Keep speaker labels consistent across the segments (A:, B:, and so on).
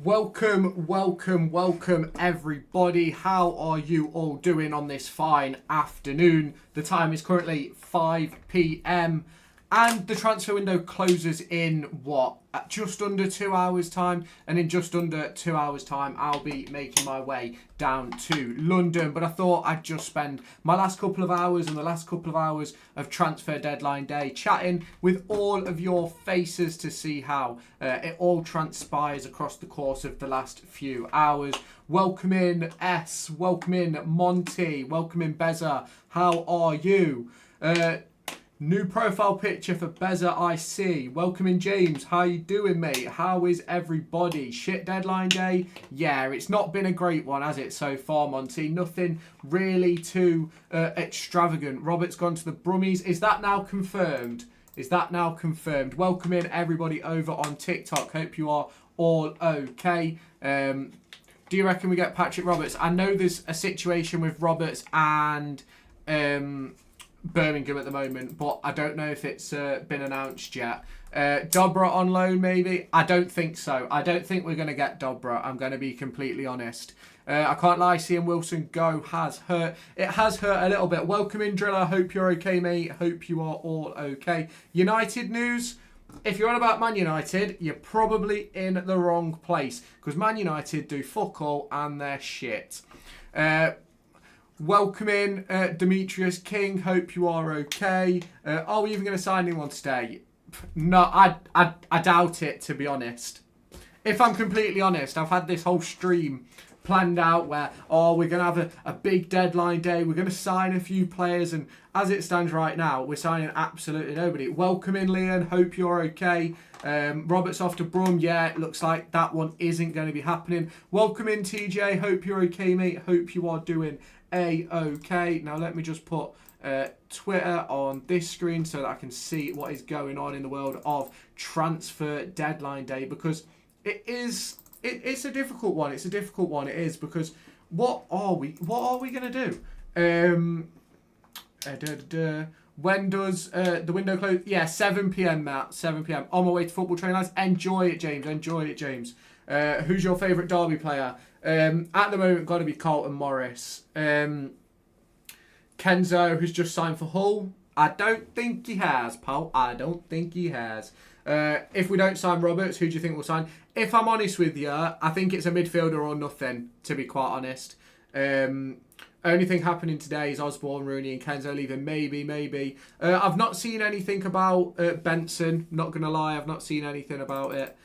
A: Welcome everybody. How are you all doing on this fine afternoon? The time is currently 5 p.m. and the transfer window closes in at just under 2 hours time, and in just under 2 hours time I'll be making my way down to London. But I thought I'd just spend my last couple of hours and the last couple of hours of transfer deadline day chatting with all of your faces to see how it all transpires across the course of the last few hours. Welcome in S, welcome in Monty, welcome in Beza. How are you? New profile picture for Beza I see. Welcome in James. How you doing, mate? How is everybody? Shit deadline day? Yeah, it's not been a great one, has it, so far, Monty? Nothing really too extravagant. Robert's gone to the Brummies. Is that now confirmed? Welcome in everybody over on TikTok. Hope you are all okay. Do you reckon we get Patrick Roberts? I know there's a situation with Roberts and Birmingham at the moment, but I don't know if it's been announced yet. Dobra on loan, maybe? I don't think so. I don't think we're going to get Dobra. I'm going to be completely honest. I can't lie, seeing Wilson go has hurt. It has hurt a little bit. Welcome in, Driller. Hope you're okay, mate. Hope you are all okay. United news. If you're on about Man United, you're probably in the wrong place, because Man United do fuck all and they're shit. Welcome in, Demetrius King. Hope you are okay. Are we even going to sign anyone today? No, I doubt it, to be honest. If I'm completely honest, I've had this whole stream planned out where, we're going to have a big deadline day. We're going to sign a few players. And as it stands right now, we're signing absolutely nobody. Welcome in, Leon. Hope you're okay. Robert's off to Brum. Yeah, it looks like that one isn't going to be happening. Welcome in, TJ. Hope you're okay, mate. Hope you are doing okay. Now let me just put Twitter on this screen so that I can see what is going on in the world of transfer deadline day, because it's a difficult one. It is, because what are we going to do? When does the window close? Yeah, 7 p.m, Matt. 7 p.m. On my way to football training, lads. Enjoy it, James. Who's your favourite Derby player? At the moment, got to be Carlton Morris. Kenzo, who's just signed for Hull. I don't think he has, pal. I don't think he has. If we don't sign Roberts, who do you think we'll sign? If I'm honest with you, I think it's a midfielder or nothing, to be quite honest. Only thing happening today is Osborne, Rooney and Kenzo leaving. Maybe. I've not seen anything about Benson. Not going to lie, I've not seen anything about it.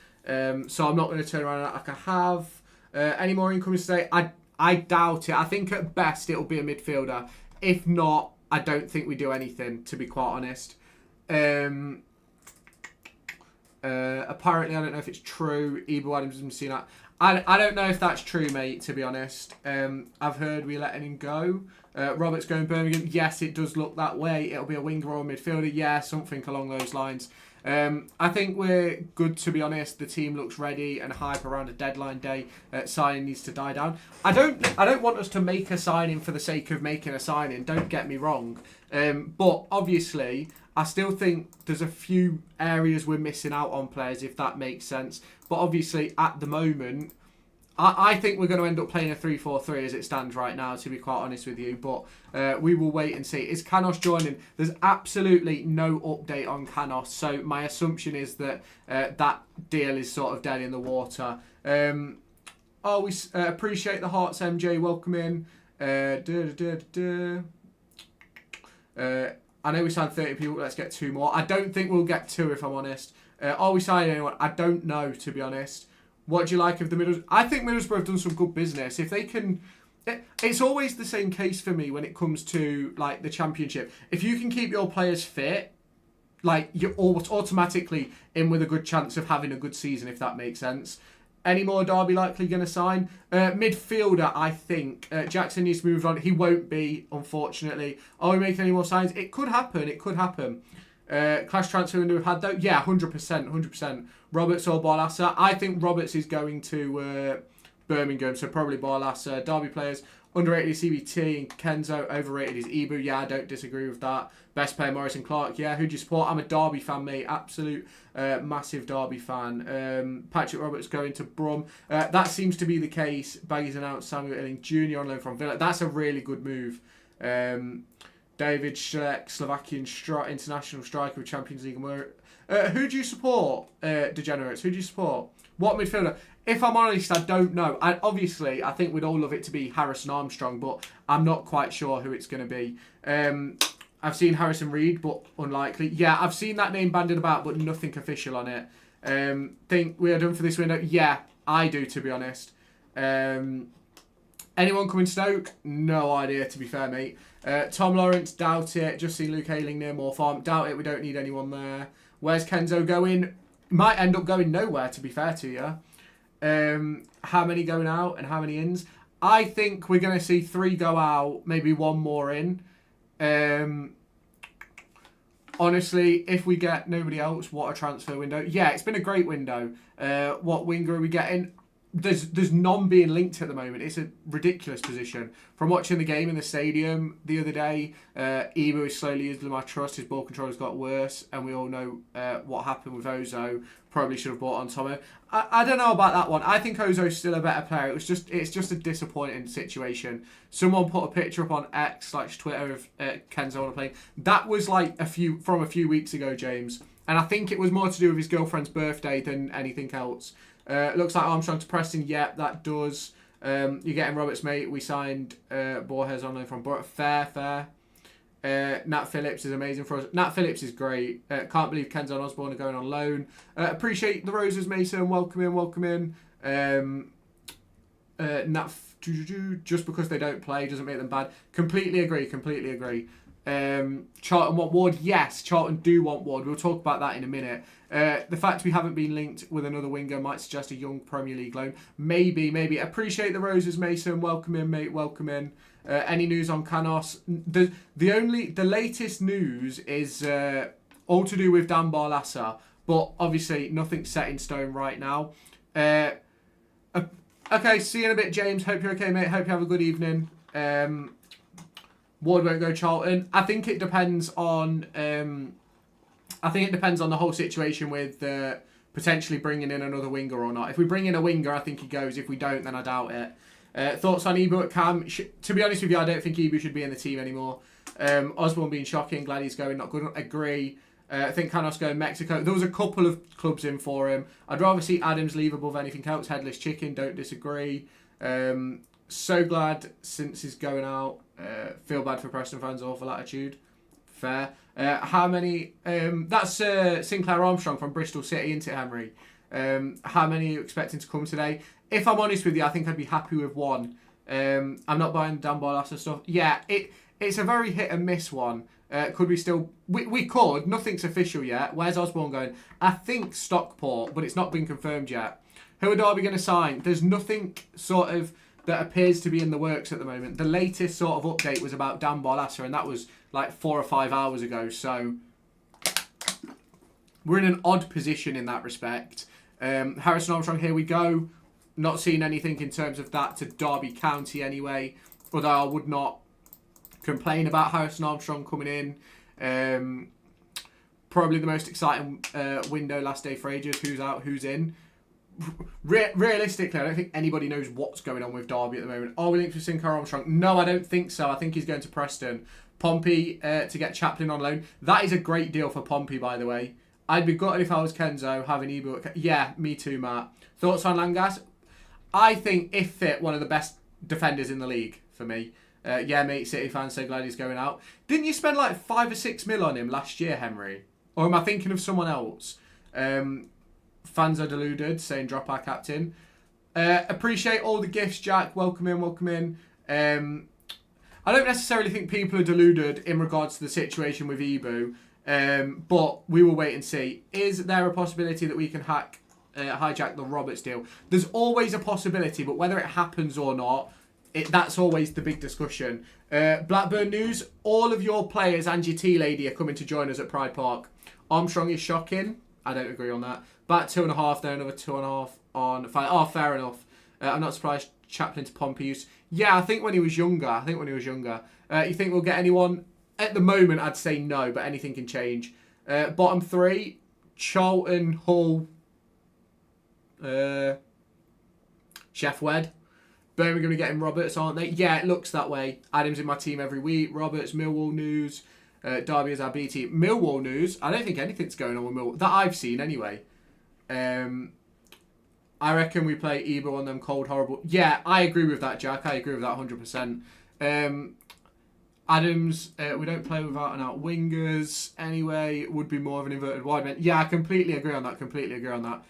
A: So I'm not going to turn around like I have. Any more incoming today? I doubt it. I think at best it'll be a midfielder. If not, I don't think we do anything, to be quite honest. Apparently, I don't know if it's true. Ebo Adams hasn't seen that. I don't know if that's true, mate, to be honest. I've heard we're letting him go. Robert's going Birmingham. Yes, it does look that way. It'll be a winger or a midfielder. Yeah, something along those lines. I think we're good, to be honest. The team looks ready and hype around a deadline day. Signing needs to die down. I don't want us to make a signing for the sake of making a signing. Don't get me wrong. But obviously, I still think there's a few areas we're missing out on players, if that makes sense. But obviously, at the moment, I think we're going to end up playing a 3-4-3 as it stands right now, to be quite honest with you. But we will wait and see. Is Canos joining? There's absolutely no update on Canos. So my assumption is that that deal is sort of dead in the water. We appreciate the hearts, MJ. Welcome in. I know we signed 30 people. Let's get 2 more. I don't think we'll get 2, if I'm honest. Are we signing anyone? I don't know, to be honest. What do you like of the Middlesbrough? I think Middlesbrough have done some good business. If they can... It's always the same case for me when it comes to like the Championship. If you can keep your players fit, like you're almost automatically in with a good chance of having a good season, if that makes sense. Any more Derby likely going to sign? Midfielder, I think. Jackson needs to move on. He won't be, unfortunately. Are we making any more signs? It could happen. Clash transfer window we've had though? Yeah, 100%. Roberts or Barlassa? I think Roberts is going to Birmingham, so probably Barlassa. Derby players Underrated is CBT and Kenzo. Overrated is Ibu. Yeah, I don't disagree with that. Best player, Morrison Clark. Yeah, who do you support? I'm a Derby fan, mate. Absolute massive Derby fan. Patrick Roberts going to Brum. That seems to be the case. Baggies announced Samuel Illing Jr. on loan from Villa. That's a really good move. David Schleck, Slovakian international striker with Champions League. Who do you support, Degenerates? Who do you support? What midfielder? If I'm honest, I don't know. Obviously, I think we'd all love it to be Harrison Armstrong, but I'm not quite sure who it's going to be. I've seen Harrison Reed, but unlikely. Yeah, I've seen that name bandied about, but nothing official on it. Think we are done for this window? Yeah, I do, to be honest. Anyone coming Stoke? No idea, to be fair, mate. Tom Lawrence, doubt it. Just seen Luke Ayling near Moor Farm. Doubt it, we don't need anyone there. Where's Kenzo going? Might end up going nowhere, to be fair to you. How many going out and how many ins? I think we're going to see 3 go out, maybe 1 more in. Honestly, if we get nobody else, what a transfer window. Yeah, it's been a great window. What winger are we getting? There's none being linked at the moment. It's a ridiculous position. From watching the game in the stadium the other day, Ibu is slowly losing my trust. His ball control has got worse, and we all know what happened with Ozo. Probably should have bought on Tomo. I don't know about that one. I think Ozo's still a better player. It's just a disappointing situation. Someone put a picture up on X/Twitter of Kenzo on a plane. That was like a few weeks ago, James, and I think it was more to do with his girlfriend's birthday than anything else. Looks like Armstrong to Preston. Yep, that does. You're getting Roberts, mate. We signed Borges on loan from Fair. Nat Phillips is amazing for us. Nat Phillips is great. Can't believe Kenzo and Osborne are going on loan. Appreciate the roses, Mason. Welcome in. Nat, just because they don't play doesn't make them bad. Completely agree. Charlton want Ward? Yes, Charlton do want Ward. We'll talk about that in a minute. The fact we haven't been linked with another winger might suggest a young Premier League loan. Maybe. Appreciate the roses, Mason. Welcome in, mate. Welcome in. Any news on Canos? The latest news is all to do with Dan Barlaser, but obviously nothing's set in stone right now. Okay, see you in a bit, James. Hope you're okay, mate. Hope you have a good evening. Ward won't go Charlton. I think it depends on the whole situation with potentially bringing in another winger or not. If we bring in a winger, I think he goes. If we don't, then I doubt it. Thoughts on Ibu at Cam? To be honest with you, I don't think Ibu should be in the team anymore. Osborne being shocking. Glad he's going. Not good. Agree. I think Canos going Mexico. There was a couple of clubs in for him. I'd rather see Adams leave above anything else. Headless chicken. Don't disagree. So glad since he's going out. Feel bad for Preston fans. Awful attitude. Fair. How many? That's Sinclair Armstrong from Bristol City, isn't it, Henry? How many are you expecting to come today? If I'm honest with you, I think I'd be happy with 1. I'm not buying Dan Barlaser stuff. Yeah, it's a very hit and miss one. Could we still... We could. Nothing's official yet. Where's Osborne going? I think Stockport, but it's not been confirmed yet. Who are Derby going to sign? There's nothing sort of that appears to be in the works at the moment. The latest sort of update was about Dan Barlaser, and that was like 4 or 5 hours ago. So we're in an odd position in that respect. Harrison Armstrong, here we go. Not seeing anything in terms of that to Derby County anyway. Although I would not complain about Harrison Armstrong coming in. Probably the most exciting window last day for ages. Who's out, who's in. Realistically, I don't think anybody knows what's going on with Derby at the moment. Are we linked with Sinclair Armstrong? No, I don't think so. I think he's going to Preston. Pompey to get Chaplin on loan. That is a great deal for Pompey, by the way. I'd be gutted if I was Kenzo having Ibu. Yeah, me too, Matt. Thoughts on Langas? I think, if fit, one of the best defenders in the league for me. Yeah, mate, City fans, so glad he's going out. Didn't you spend like 5 or 6 mil on him last year, Henry? Or am I thinking of someone else? Fans are deluded, saying drop our captain. Appreciate all the gifts, Jack. Welcome in. I don't necessarily think people are deluded in regards to the situation with Ibu, but we will wait and see. Is there a possibility that we can hijack the Roberts deal? There's always a possibility, but whether it happens or not, that's always the big discussion. Blackburn News, all of your players and your tea lady are coming to join us at Pride Park. Armstrong is shocking. I don't agree on that. Back 2.5 there, another 2.5 on 5. Oh, fair enough. I'm not surprised Chaplin to Pompeius. Yeah, I think when he was younger. You think we'll get anyone? At the moment, I'd say no, but anything can change. Bottom 3, Charlton, Hull, Chef Wed. Birmingham going to get him Roberts, aren't they? Yeah, it looks that way. Adams in my team every week. Roberts, Millwall news. Derby is our B team. Millwall news. I don't think anything's going on with Millwall. That I've seen anyway. I reckon we play Ebo on them cold, horrible. Yeah, I agree with that, Jack. I agree with that 100%. Adams, we don't play without and out wingers anyway. Would be more of an inverted wide man. Yeah, I completely agree on that.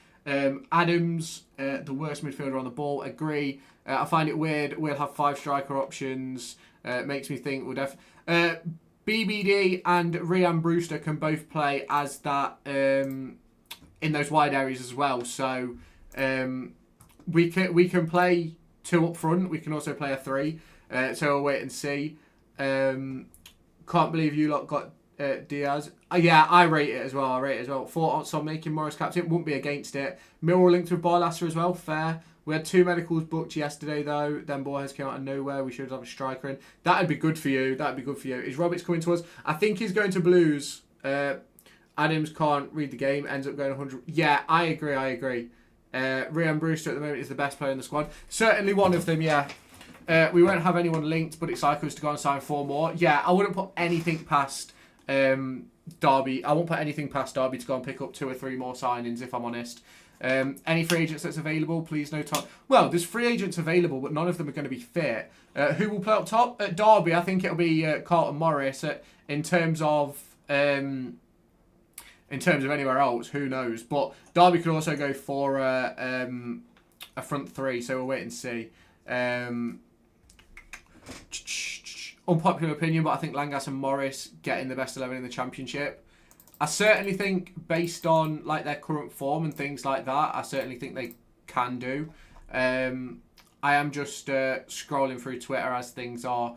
A: Adams, the worst midfielder on the ball. Agree. I find it weird. We'll have 5 striker options. Makes me think we'll BBD and Rhian Brewster can both play as that in those wide areas as well. So we can play 2 up front. We can also play a 3. So we'll wait and see. Can't believe you lot got Diaz. Yeah, I rate it as well. Thoughts on making Morris captain? Wouldn't be against it. Millwall linked with Barlasser as well. Fair. We had 2 medicals booked yesterday though. Then Borges came out of nowhere. We should have a striker in. That'd be good for you. Is Roberts coming to us? I think he's going to Blues. Adams can't read the game. Ends up going 100. Yeah, I agree. Rhian Brewster at the moment is the best player in the squad. Certainly one of them. Yeah. We won't have anyone linked, but it's likely to go and sign 4 more. Yeah, I wouldn't put anything past Derby. I won't put anything past Derby to go and pick up 2 or 3 more signings, if I'm honest. Any free agents that's available, please no time. Well, there's free agents available, but none of them are going to be fit. Who will play up top? At Derby, I think it'll be Carlton Morris. In terms of anywhere else, who knows? But Derby could also go for a front 3, so we'll wait and see. Unpopular opinion, but I think Langas and Morris getting the best 11 in the Championship. I certainly think, based on like their current form and things like that, I certainly think they can do. I am just scrolling through Twitter as things are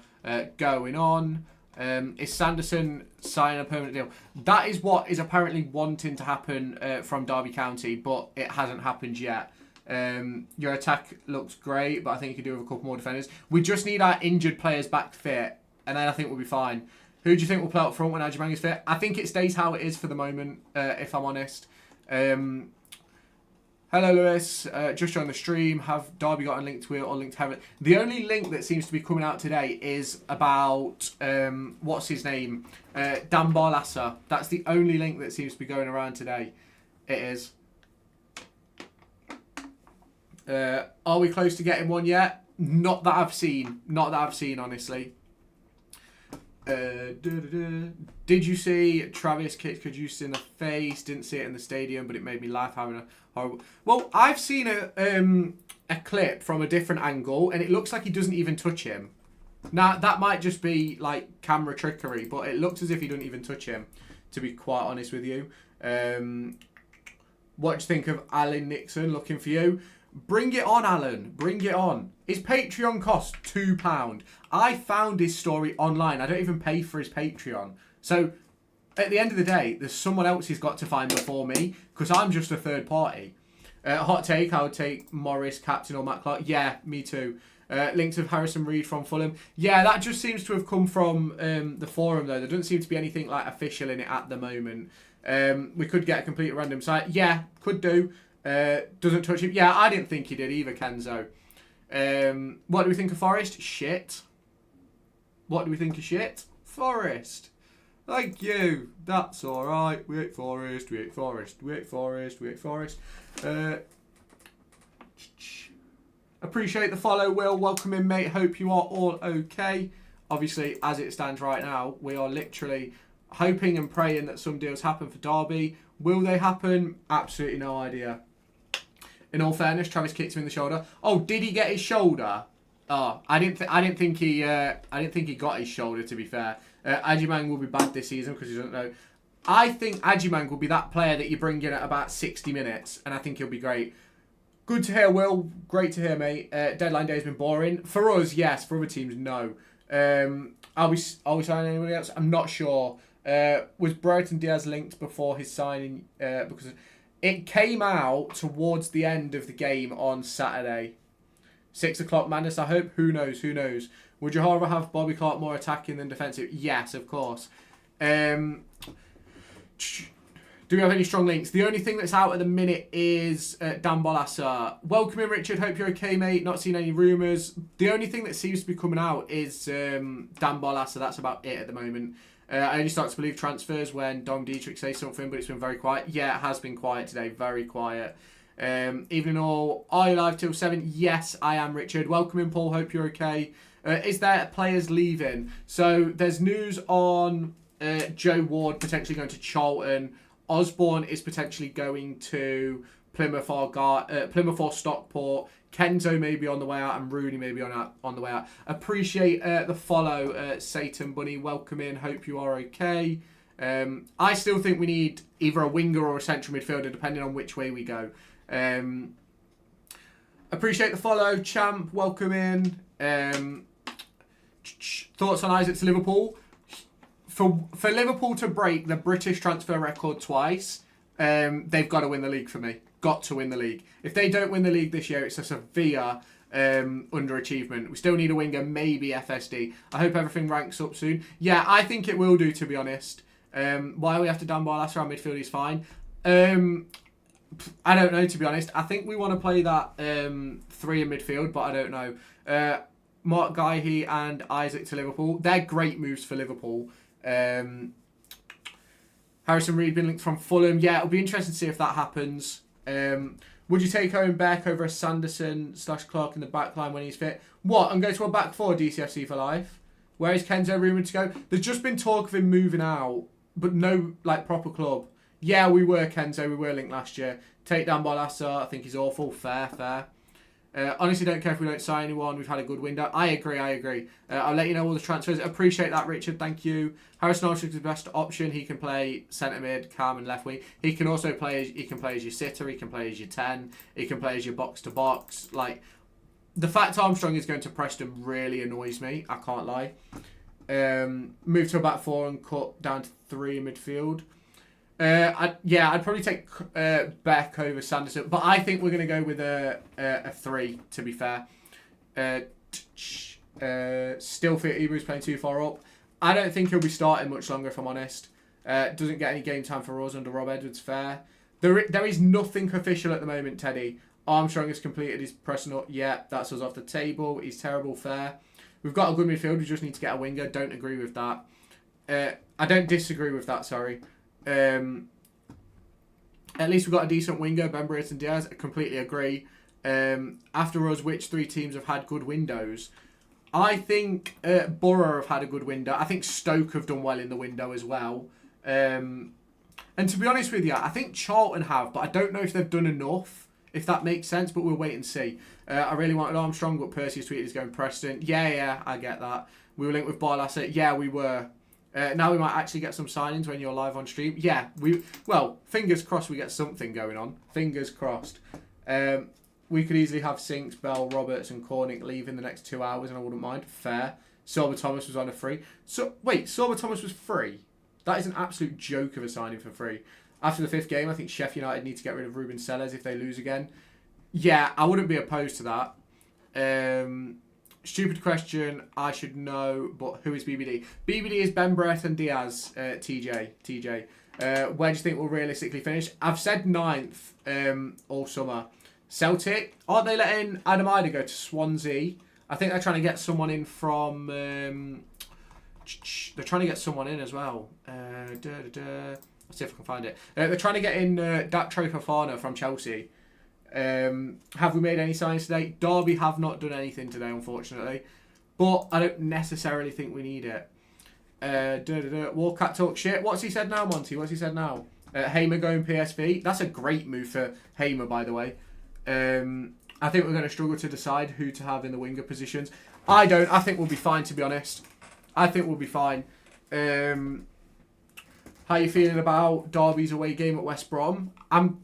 A: going on. Is Sanderson signing a permanent deal? That is what is apparently wanting to happen from Derby County, but it hasn't happened yet. Your attack looks great, but I think you could do with a couple more defenders. We just need our injured players back fit, and then I think we'll be fine. Who do you think will play up front when Ajimang is fit? I think it stays how it is for the moment, if I'm honest. Hello, Lewis. Just joined the stream. Have Derby got a link to it or linked to Heaven? The only link that seems to be coming out today is about, what's his name? Dan Barlasser. That's the only link that seems to be going around today. It is. Are we close to getting one yet? Not that I've seen, honestly. Did you see Travis kicked Caduce in the face? Didn't see it in the stadium, but it made me laugh having a horrible... Well, I've seen a clip from a different angle, and it looks like he doesn't even touch him. Now, that might just be, like, camera trickery, but it looks as if he doesn't even touch him, to be quite honest with you. What do you think of Alan Nixon looking for you? Bring it on, Alan. Bring it on. His Patreon costs £2. I found his story online. I don't even pay for his Patreon. So, at the end of the day, there's someone else he's got to find before me, because I'm just a third party. Hot take, I would take Morris, captain, or Matt Clark. Yeah, me too. Links of Harrison Reed from Fulham. Yeah, that just seems to have come from the forum, though. There doesn't seem to be anything like official in it at the moment. We could get a complete random site. Yeah, could do. Doesn't touch him. Yeah, I didn't think he did either, Kenzo. What do we think of Forest? Shit. What do we think of shit? Forest. Thank you. That's alright. We ate Forest. Appreciate the follow, Will. Welcome in, mate. Hope you are all okay. Obviously, as it stands right now, we are literally hoping and praying that some deals happen for Derby. Will they happen? Absolutely no idea. In all fairness, Travis kicked him in the shoulder. Oh, did he get his shoulder? Oh, I didn't think he got his shoulder. To be fair, Ajimang will be bad this season because he doesn't know. I think Ajimang will be that player that you bring in at about 60 minutes, and I think he'll be great. Good to hear, Will. Great to hear, mate. Deadline day has been boring for us. Yes, for other teams, no. Are we signing anybody else? I'm not sure. Was Brighton Diaz linked before his signing? Because it came out towards the end of the game on Saturday. 6 o'clock madness, I hope. Who knows? Who knows? Would you rather have Bobby Clark more attacking than defensive? Yes, of course. Do we have any strong links? The only thing that's out at the minute is Dan Bolassa. Welcome in, Richard. Hope you're okay, mate. Not seen any rumours. The only thing that seems to be coming out is Dan Bolassa. That's about it at the moment. I only start to believe transfers when Dom Dietrich says something, but it's been very quiet. Yeah, it has been quiet today. Very quiet. Evening all. Are you live till 7? Yes, I am, Richard. Welcome in, Paul. Hope you're okay. Is there players leaving? So there's news on Joe Ward potentially going to Charlton. Osborne is potentially going to Plymouth or Stockport. Kenzo may be on the way out, and Rooney may be on the way out. Appreciate the follow, Satan Bunny. Welcome in. Hope you are okay. I still think we need either a winger or a central midfielder, depending on which way we go. Appreciate the follow, Champ. Welcome in. Thoughts on Isaac to Liverpool? For Liverpool to break the British transfer record twice, they've got to win the league for me. Got to win the league. If they don't win the league this year, it's a severe underachievement. We still need a winger, maybe FSD. I hope everything ranks up soon. Yeah, I think it will do, to be honest. Why we have to Dan Barlaser, our midfield is fine. I don't know, to be honest. I think we want to play that 3 in midfield, but I don't know. Mark Guihy and Isaac to Liverpool. They're great moves for Liverpool. Harrison Reed been linked from Fulham. Yeah, it'll be interesting to see if that happens. Would you take Owen Beck over a Sanderson/Clark in the back line when he's fit? What? And go to a back 4 DCFC for life? Where is Kenzo rumoured to go? There's just been talk of him moving out, but no proper club. Yeah, we were Kenzo. We were linked last year. Take down Bolassa. I think he's awful. Fair. Honestly, don't care if we don't sign anyone. We've had a good window. I agree. I'll let you know all the transfers. Appreciate that, Richard. Thank you. Harrison Armstrong's the best option. He can play centre mid, cam, and left wing. He can also play. He can play as your sitter. He can play as your 10. He can play as your box to box. Like, the fact Armstrong is going to Preston really annoys me. I can't lie. Move to a back 4 and cut down to 3 in midfield. I'd probably take Beck over Sanderson, but I think we're going to go with a 3, to be fair. Still feel Ebru's playing too far up. I don't think he'll be starting much longer, if I'm honest. Doesn't get any game time for us under Rob Edwards, fair. There is nothing official at the moment, Teddy. Armstrong has completed his pressing up. Yeah, that's us off the table. He's terrible, fair. We've got a good midfield. We just need to get a winger. Don't agree with that. I don't disagree with that, sorry. At least we've got a decent winger, Ben Brereton Diaz. I completely agree. After us, which 3 teams have had good windows? I think Borough have had a good window. I think Stoke have done well in the window as well. And to be honest with you, I think Charlton have, but I don't know if they've done enough, if that makes sense, but we'll wait and see. I really wanted Armstrong, but Percy's tweet is going Preston. Yeah, I get that. We were linked with Barlaser. Yeah, we were. Now we might actually get some signings when you're live on stream. Yeah, fingers crossed we get something going on. Fingers crossed. We could easily have Sinks, Bell, Roberts and Cornick leave in the next 2 hours and I wouldn't mind. Fair. Sorba Thomas was on a free. So wait, Sorba Thomas was free? That is an absolute joke of a signing for free. After the 5th game, I think Sheffield United need to get rid of Ruben Sellers if they lose again. Yeah, I wouldn't be opposed to that. Stupid question, I should know, but who is BBD? BBD is Ben Brereton Diaz, TJ. Where do you think we'll realistically finish? I've said 9th all summer. Celtic, aren't they letting Adam Ida go to Swansea? I think they're trying to get someone in from... they're trying to get someone in as well. Let's see if I can find it. They're trying to get in Datro Fofana from Chelsea. Have we made any signs today? Derby have not done anything today, unfortunately. But I don't necessarily think we need it. Walcott talk shit. What's he said now, Monty? What's he said now? Hamer going PSV. That's a great move for Hamer, by the way. I think we're going to struggle to decide who to have in the winger positions. I don't. I think we'll be fine, to be honest. I think we'll be fine. How are you feeling about Derby's away game at West Brom? I'm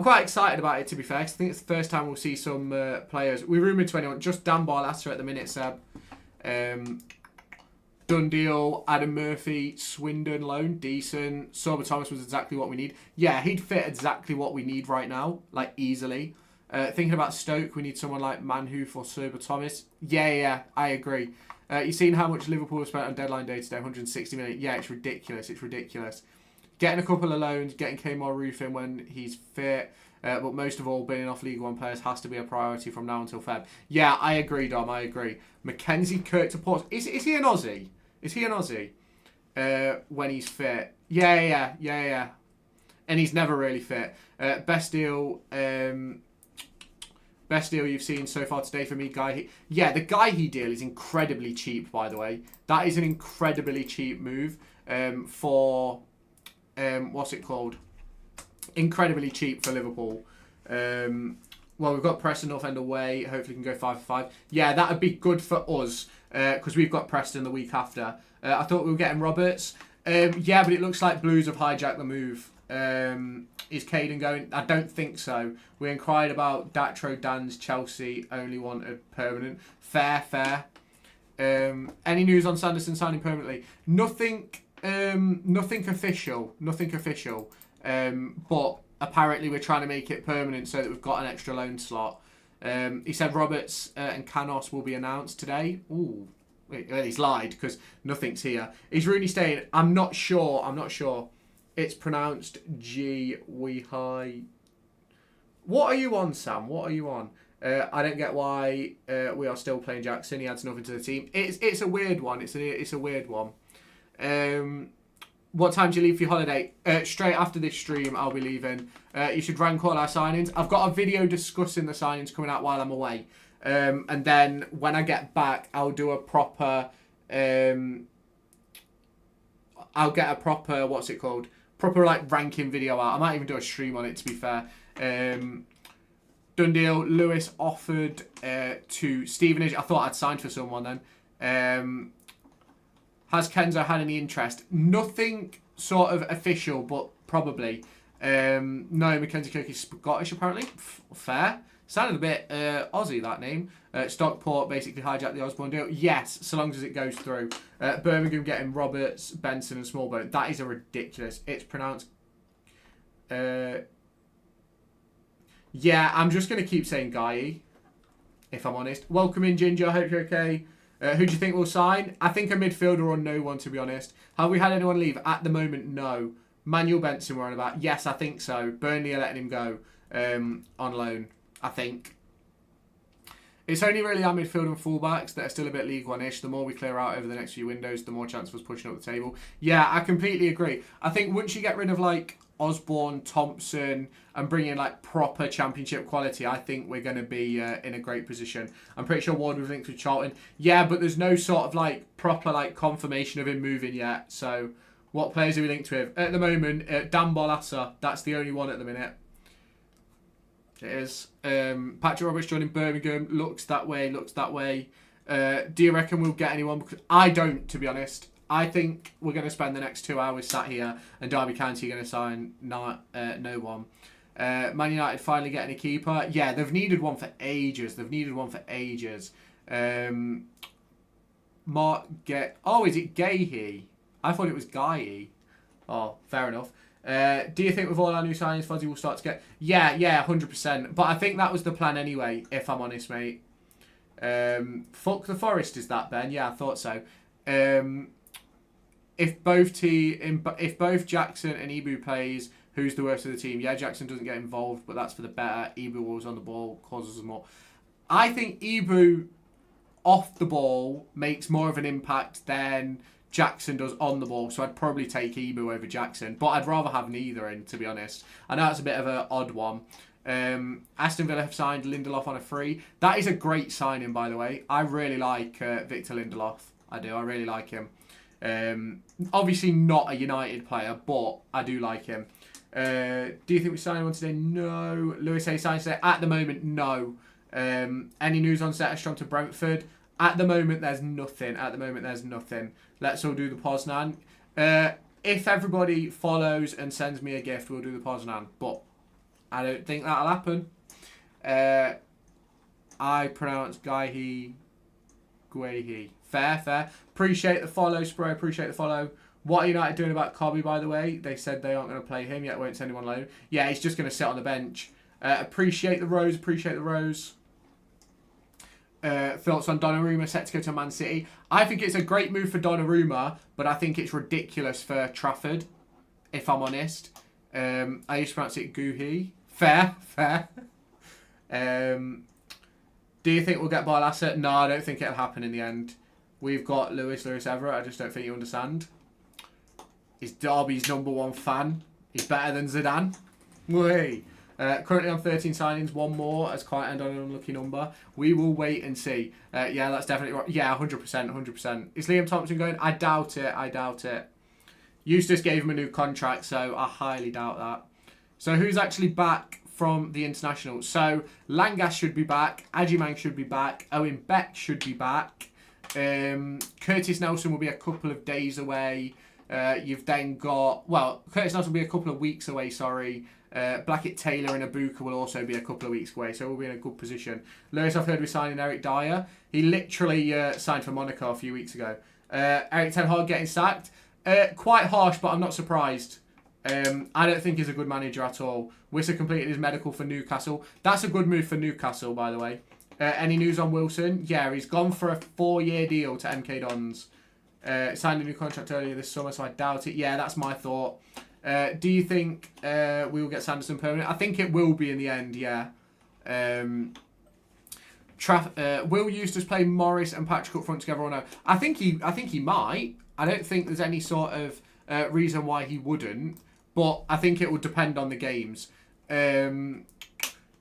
A: quite excited about it, to be fair, because I think it's the first time we'll see some players. We rumoured 21. Just Dan Barlaser at the minute, Seb. Done deal. Adam Murphy, Swindon loan, decent. Sorba Thomas was exactly what we need. Yeah, he'd fit exactly what we need right now, like easily. Thinking about Stoke, we need someone like Manhoof or Serba Thomas. Yeah, I agree. You've seen how much Liverpool have spent on deadline day today, 160 million. Yeah, it's ridiculous. It's ridiculous. Getting a couple of loans, getting Kmart Roof in when he's fit. But most of all, being off League One players has to be a priority from now until Feb. Yeah, I agree, Dom. I agree. Mackenzie Kirk to Port. Is he an Aussie? Is he an Aussie? When he's fit. Yeah. And he's never really fit. Best deal you've seen so far today for me, Guy. Yeah, the Guy deal is incredibly cheap, by the way. That is an incredibly cheap move for what's it called? Incredibly cheap for Liverpool. Well, we've got Preston North End away. Hopefully, we can go 5-5. Yeah, that would be good for us because we've got Preston the week after. I thought we were getting Roberts. Yeah, but it looks like Blues have hijacked the move. Is Caden going? I don't think so. We inquired about Datro Dan's Chelsea only wanted permanent. Fair. Any news on Sanderson signing permanently? Nothing official. But apparently we're trying to make it permanent so that we've got an extra loan slot. He said Roberts and Canos will be announced today. Ooh. Well, he's lied because nothing's here. Is Rooney staying? I'm not sure. It's pronounced G-we-hi. What are you on, Sam? What are you on? I don't get why we are still playing Jackson. He adds nothing to the team. It's a weird one. It's a weird one. What time do you leave for your holiday? Straight after this stream, I'll be leaving. You should rank all our signings. I've got a video discussing the signings coming out while I'm away. And then when I get back, I'll do a proper... I'll get a proper... What's it called? Proper like ranking video out. I might even do a stream on it, to be fair. Done deal. Lewis offered to Stevenage. I thought I'd signed for someone then. Has Kenzo had any interest? Nothing sort of official, but probably. No, Mackenzie Kirk is Scottish, apparently. Fair. Sounded a bit Aussie, that name. Stockport basically hijacked the Osborne deal. Yes, so long as it goes through. Birmingham getting Roberts, Benson and Smallbone. That is a ridiculous. It's pronounced... yeah, I'm just going to keep saying Guy, if I'm honest. Welcome in, Ginger. I hope you're okay. Who do you think will sign? I think a midfielder or no one, to be honest. Have we had anyone leave? At the moment, no. Manuel Benson we're on about. Yes, I think so. Burnley are letting him go on loan, I think. It's only really our midfield and fullbacks that are still a bit League One-ish. The more we clear out over the next few windows, the more chance of us pushing up the table. Yeah, I completely agree. I think once you get rid of like Osborne, Thompson, and bring in like proper championship quality, I think we're going to be in a great position. I'm pretty sure Ward was linked with Charlton. Yeah, but there's no sort of like proper like confirmation of him moving yet. So what players are we linked with? At the moment, Dan Bolassa. That's the only one at the minute. It is. Patrick Roberts joining Birmingham. Looks that way. Do you reckon we'll get anyone? Because I don't, to be honest. I think we're going to spend the next 2 hours sat here and Derby County are going to sign no one. Man United finally getting a keeper. Yeah, they've needed one for ages. Oh, is it Gahey? I thought it was Guy. Oh, fair enough. Do you think with all our new signings, Fuzzy will start to get... Yeah, 100%. But I think that was the plan anyway, if I'm honest, mate. Fuck the Forest, is that, Ben? Yeah, I thought so. If both Jackson and Ibu plays, who's the worst of the team? Yeah, Jackson doesn't get involved, but that's for the better. Ibu was on the ball, causes us more. I think Ibu off the ball makes more of an impact than Jackson does on the ball, so I'd probably take Ibu over Jackson, but I'd rather have neither in, to be honest. I know it's a bit of an odd one. Aston Villa have signed Lindelof on a free. That is a great signing, by the way. I really like Victor Lindelof. I do. I really like him. Obviously not a United player, but I do like him. Do you think we signed anyone today? No. Lewis A signed today? At the moment, no. Any news on Zetterstrom to Brentford? At the moment, there's nothing. Let's all do the Poznan. If everybody follows and sends me a gift, we'll do the Poznan. But I don't think that'll happen. I pronounce Guehi. Fair. Appreciate the follow, Spro. Appreciate the follow. What are United doing about Cobby, by the way? They said they aren't going to play him, yet won't send him on loan. Yeah, he's just going to sit on the bench. Appreciate the rose. Appreciate the rose. Thoughts on Donnarumma set to go to Man City? I think it's a great move for Donnarumma, but I think it's ridiculous for Trafford, if I'm honest. I used to pronounce it Guhi. Fair, fair. Do you think we'll get Barlaser? No, I don't think it'll happen in the end. We've got Lewis Everett. I just don't think you understand. He's Derby's #1 fan. He's better than Zidane. Wait. Currently on 13 signings, one more as quite end on an unlucky number. We will wait and see. Yeah, that's definitely right. Yeah, 100%, 100%. Is Liam Thompson going? I doubt it. I doubt it. Eustace gave him a new contract, so I highly doubt that. So who's actually back from the international? So Langas should be back. Ajimang should be back. Owen Beck should be back. Curtis Nelson will be a couple of days away. You've then got... Well, Curtis Nelson will be a couple of weeks away, sorry. Blackett, Taylor and Ibuka will also be a couple of weeks away, so we'll be in a good position. Lewis, I've heard we're signing Eric Dyer. He literally signed for Monaco a few weeks ago. Eric Ten Hag getting sacked. Quite harsh, but I'm not surprised. I don't think he's a good manager at all. Wissa completed his medical for Newcastle. That's a good move for Newcastle, by the way. Any news on Wilson? Yeah, he's gone for a 4-year deal to MK Dons. Signed a new contract earlier this summer, so I doubt it. Yeah, that's my thought. Do you think we will get Sanderson permanent? I think it will be in the end, yeah. Will Eustace play Morris and Patrick up front together or no? I think he might. I don't think there's any sort of reason why he wouldn't, but I think it would depend on the games.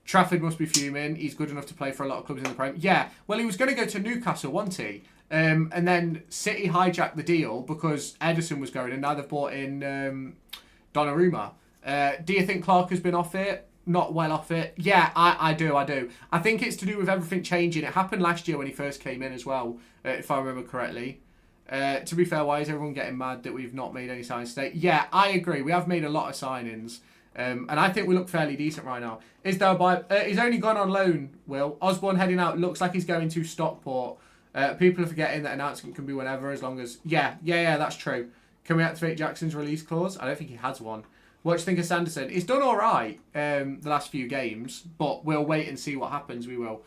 A: Trafford must be fuming. He's good enough to play for a lot of clubs in the Prem. Yeah, well, he was going to go to Newcastle, wasn't he? And then City hijacked the deal because Ederson was going, and now they've bought in Donnarumma. Do you think Clark has been off it? Not well off it? Yeah, I do. I think it's to do with everything changing. It happened last year when he first came in as well, if I remember correctly. To be fair, why is everyone getting mad that we've not made any signings today? Yeah, I agree. We have made a lot of signings. And I think we look fairly decent right now. Is there he's only gone on loan, Will. Osborne heading out. Looks like he's going to Stockport. People are forgetting that announcement can be whenever as long as... Yeah, that's true. Can we activate Jackson's release clause? I don't think he has one. What do you think of Sanderson? He's done all right the last few games, but we'll wait and see what happens. We will.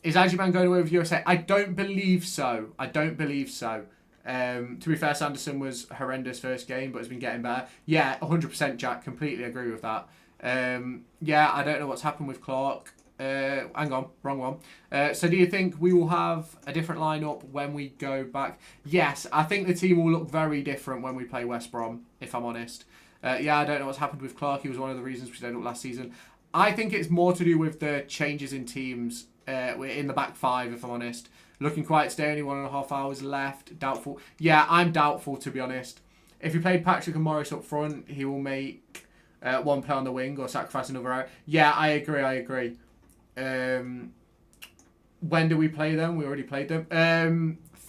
A: Is Ajiman going away with USA? I don't believe so. To be fair, Sanderson was horrendous first game, but has been getting better. Yeah, 100% Jack. Completely agree with that. Yeah, I don't know what's happened with Clark. Hang on, wrong one. So do you think we will have a different lineup when we go back? Yes, I think the team will look very different when we play West Brom, if I'm honest. Yeah, I don't know what's happened with Clark. He was one of the reasons we stayed up last season. I think it's more to do with the changes in teams in the back five, if I'm honest. Looking quiet today, only 1.5 hours left. Doubtful. Yeah, I'm doubtful, to be honest. If you played Patrick and Morris up front, he will make one play on the wing or sacrifice another out. Yeah, I agree. When do we play them? We already played them.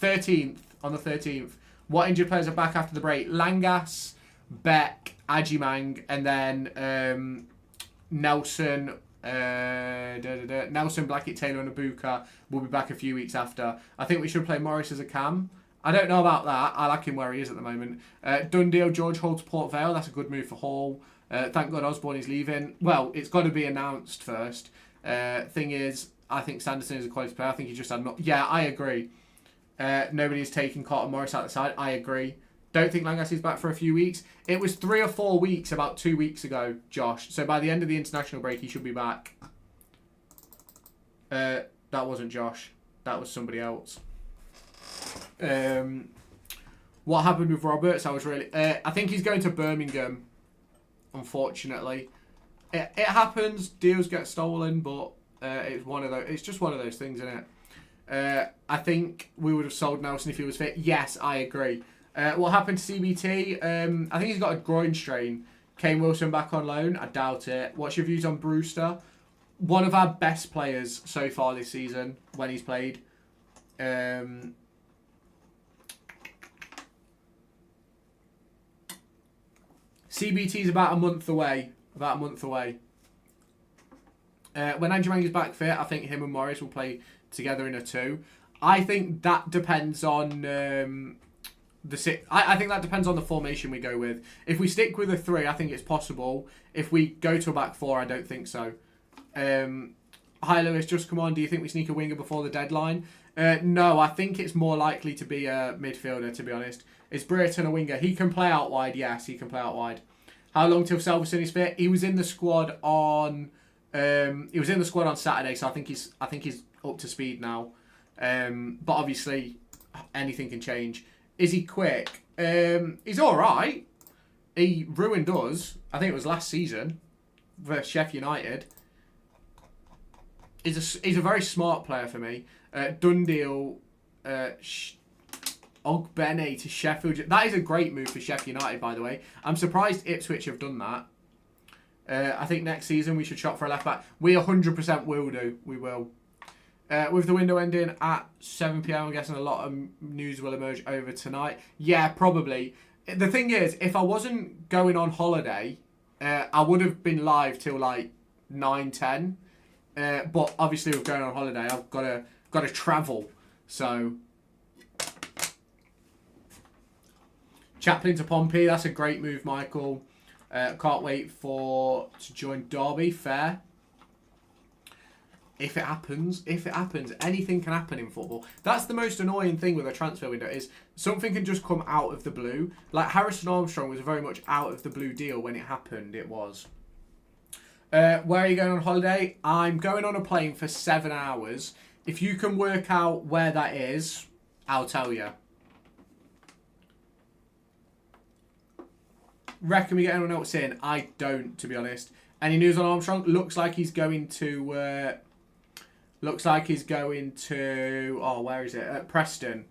A: 13th, on the 13th. What injured players are back after the break? Langas, Beck, Ajimang, and then Nelson, Blackett, Taylor and Ibuka will be back a few weeks after. I think we should play Morris as a cam. I don't know about that. I like him where he is at the moment. Done deal, George Hall to Port Vale. That's a good move for Hall. Thank God Osborne is leaving. Well, it's got to be announced first. Thing is, I think Sanderson is a quality player. I think he just had not... Yeah, I agree. Nobody's taking Carter Morris out the side. I agree. Don't think Langas is back for a few weeks. It was 3 or 4 weeks about 2 weeks ago, Josh. So by the end of the international break, he should be back. That wasn't Josh. That was somebody else. What happened with Roberts? I think he's going to Birmingham, unfortunately. It happens. Deals get stolen, but it's one of those. It's just one of those things, isn't it? I think we would have sold Nelson if he was fit. Yes, I agree. What happened to CBT? I think he's got a groin strain. Kane Wilson back on loan? I doubt it. What's your views on Brewster? One of our best players so far this season when he's played. CBT's about a month away. When Andrew is back fit, I think him and Morris will play together in a 2. I think that depends on I think that depends on the formation we go with. If we stick with a 3, I think it's possible. If we go to a back 4, I don't think so. Hi Lewis, just come on. Do you think we sneak a winger before the deadline? No, I think it's more likely to be a midfielder, to be honest. Is Brereton a winger? He can play out wide. Yes, he can play out wide. How long till Selverson is fit? He was in the squad on Saturday, so I think he's up to speed now. But obviously anything can change. Is he quick? He's all right. He ruined us. I think it was last season for Sheffield United. He's a very smart player for me. Done deal. Ogbene to Sheffield. That is a great move for Sheffield United, by the way. I'm surprised Ipswich have done that. I think next season we should shop for a left back. We 100% will do. We will. With the window ending at 7 p.m, I'm guessing a lot of news will emerge over tonight. Yeah, probably. The thing is, if I wasn't going on holiday, I would have been live till like 9, 10. But obviously with going on holiday, I've got to travel. So Chaplin to Pompey, that's a great move, Michael. Can't wait to join Derby. Fair. If it happens, anything can happen in football. That's the most annoying thing with a transfer window, is something can just come out of the blue. Like Harrison Armstrong was very much out of the blue deal when it happened. It was. Where are you going on holiday? I'm going on a plane for 7 hours. If you can work out where that is, I'll tell you. Reckon we get anyone else in? I don't, to be honest. Any news on Armstrong? Looks like he's going to... Oh, where is it? Preston.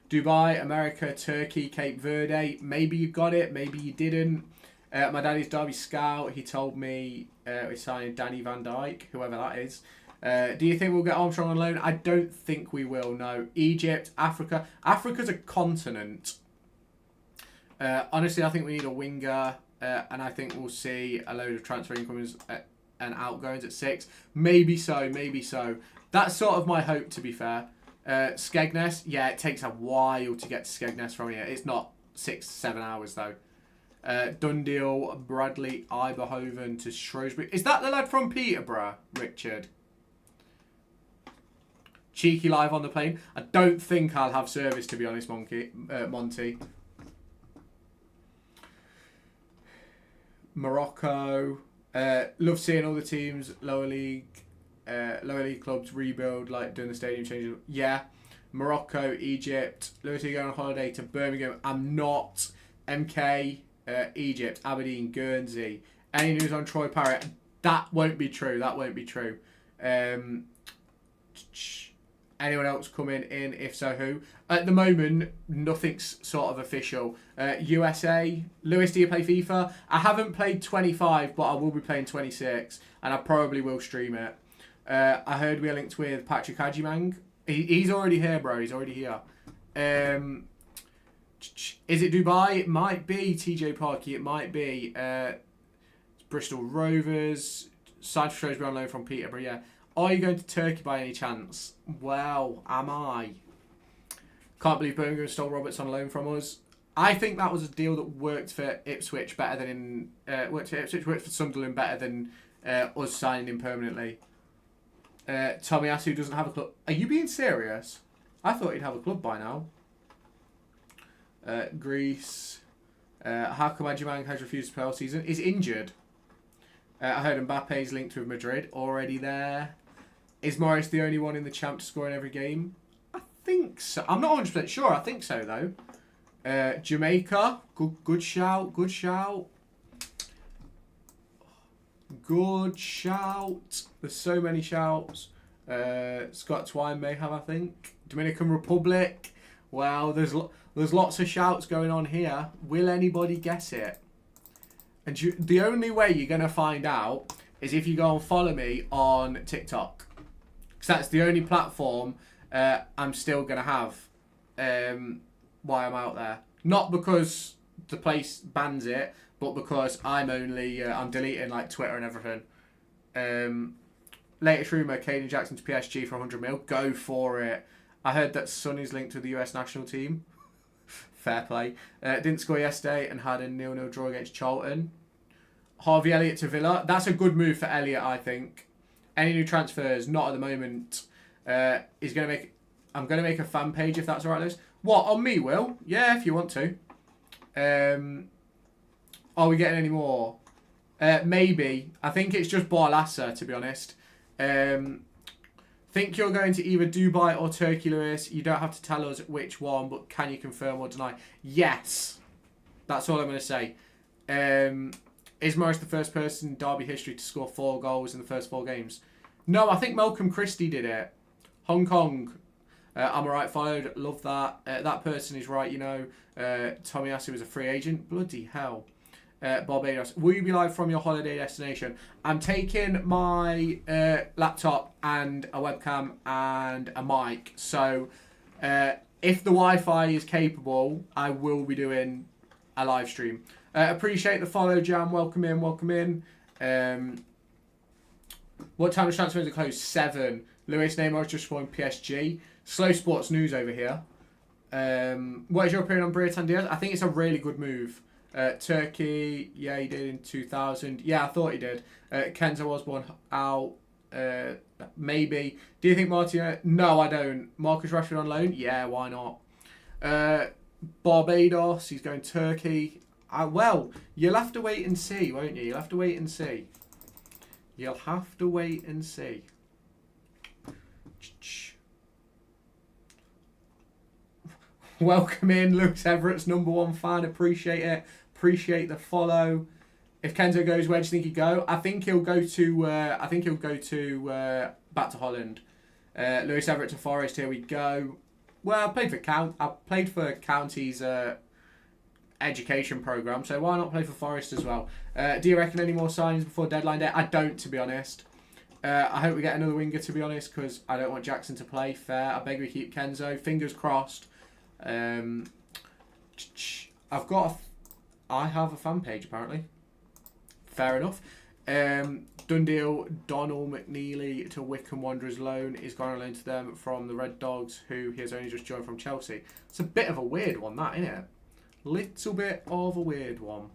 A: Dubai, America, Turkey, Cape Verde. Maybe you got it. Maybe you didn't. My daddy's Derby scout. He told me we're signing Danny Van Dijk, whoever that is. Do you think we'll get Armstrong on loan? I don't think we will, no. Egypt, Africa. Africa's a continent. Honestly, I think we need a winger. And I think we'll see a load of transfer incomings and outgoings at 6. Maybe so. That's sort of my hope, to be fair. Skegness, yeah, it takes a while to get to Skegness from here. It's not 6-7 hours, though. Done deal, Bradley Iberhoven to Shrewsbury. Is that the lad from Peterborough, Richard? Cheeky live on the plane. I don't think I'll have service, to be honest, Monty. Morocco. Love seeing all the teams, lower league clubs rebuild, like doing the stadium changes. Yeah. Morocco, Egypt. Lewis, are you going on holiday to Birmingham? I'm not. MK, Egypt, Aberdeen, Guernsey. Any news on Troy Parrott? That won't be true. Anyone else coming in? If so, who? At the moment, nothing's sort of official. USA. Lewis, do you play FIFA? I haven't played 25, but I will be playing 26. And I probably will stream it. I heard we're linked with Patrick Ajimang. He's already here, bro. He's already here. Is it Dubai? It might be. TJ Parkey. It might be. Bristol Rovers. Signed for Shrewsbury on loan from Peterborough, yeah. Are you going to Turkey by any chance? Well, am I? Can't believe Birmingham stole Roberts on loan from us. I think that was a deal that worked for Ipswich better than worked for Sunderland better than us signing him permanently. Tommy Asu doesn't have a club. Are you being serious? I thought he'd have a club by now. Greece. How come Ajimang has refused to play all season? He's injured. I heard Mbappe's linked with Madrid. Already there. Is Morris the only one in the champ to score in every game? I think so. I'm not 100% sure. I think so, though. Jamaica. Good shout. Good shout. There's so many shouts. Scott Twine may have, I think. Dominican Republic. Well, there's lots of shouts going on here. Will anybody guess it? And the only way you're going to find out is if you go and follow me on TikTok. Because that's the only platform I'm still going to have while I'm out there. Not because the place bans it, but because I'm deleting like Twitter and everything. Latest rumour, Caden Jackson to PSG for 100 mil. Go for it. I heard that Sonny's linked to the US national team. Fair play. Didn't score yesterday and had a 0-0 draw against Charlton. Harvey Elliott to Villa. That's a good move for Elliott, I think. Any new transfers? Not at the moment. He's going to make... I'm going to make a fan page if that's all right, Liz. What, on me, Will? Yeah, if you want to. Are we getting any more? Maybe. I think it's just Barlassa, to be honest. Think you're going to either Dubai or Turkey, Lewis. You don't have to tell us which one, but can you confirm or deny? Yes. That's all I'm going to say. Is Morris the first person in Derby history to score 4 goals in the first 4 games? No, I think Malcolm Christie did it. Hong Kong. I'm alright, followed. Love that. That person is right, you know. Tommy Assi was a free agent. Bloody hell. Barbados. Will you be live from your holiday destination? I'm taking my laptop and a webcam and a mic. So if the Wi-Fi is capable, I will be doing a live stream. Appreciate the follow, Jam. Welcome in, welcome in. What time is transfer to close? 7. Luis Neymar just joined PSG. Slow sports news over here. What is your opinion on Briatan Diaz? I think it's a really good move. Turkey, yeah, he did in 2000. Yeah, I thought he did. Kenzo Osborne out. Maybe. Do you think Martin? No, I don't. Marcus Rashford on loan? Yeah, why not? Barbados, he's going Turkey. Well, you'll have to wait and see, won't you? You'll have to wait and see. You'll have to wait and see. Welcome in, Lewis Everett's #1 fan. Appreciate it. Appreciate the follow. If Kenzo goes, where do you think he'd go? I think he'll go to. Back to Holland. Lewis Everett to Forest. Here we go. Well, I played for County's education program, so why not play for Forest as well? Do you reckon any more signings before deadline day? I don't, to be honest. I hope we get another winger, to be honest, because I don't want Jackson to play. Fair. I beg we keep Kenzo. Fingers crossed. I have a fan page, apparently. Fair enough. Done deal. Donald McNeely to Wycombe Wanderers loan. He's gone on loan to them from the Red Dogs, who he has only just joined from Chelsea. It's a bit of a weird one, that, isn't it? Little bit of a weird one.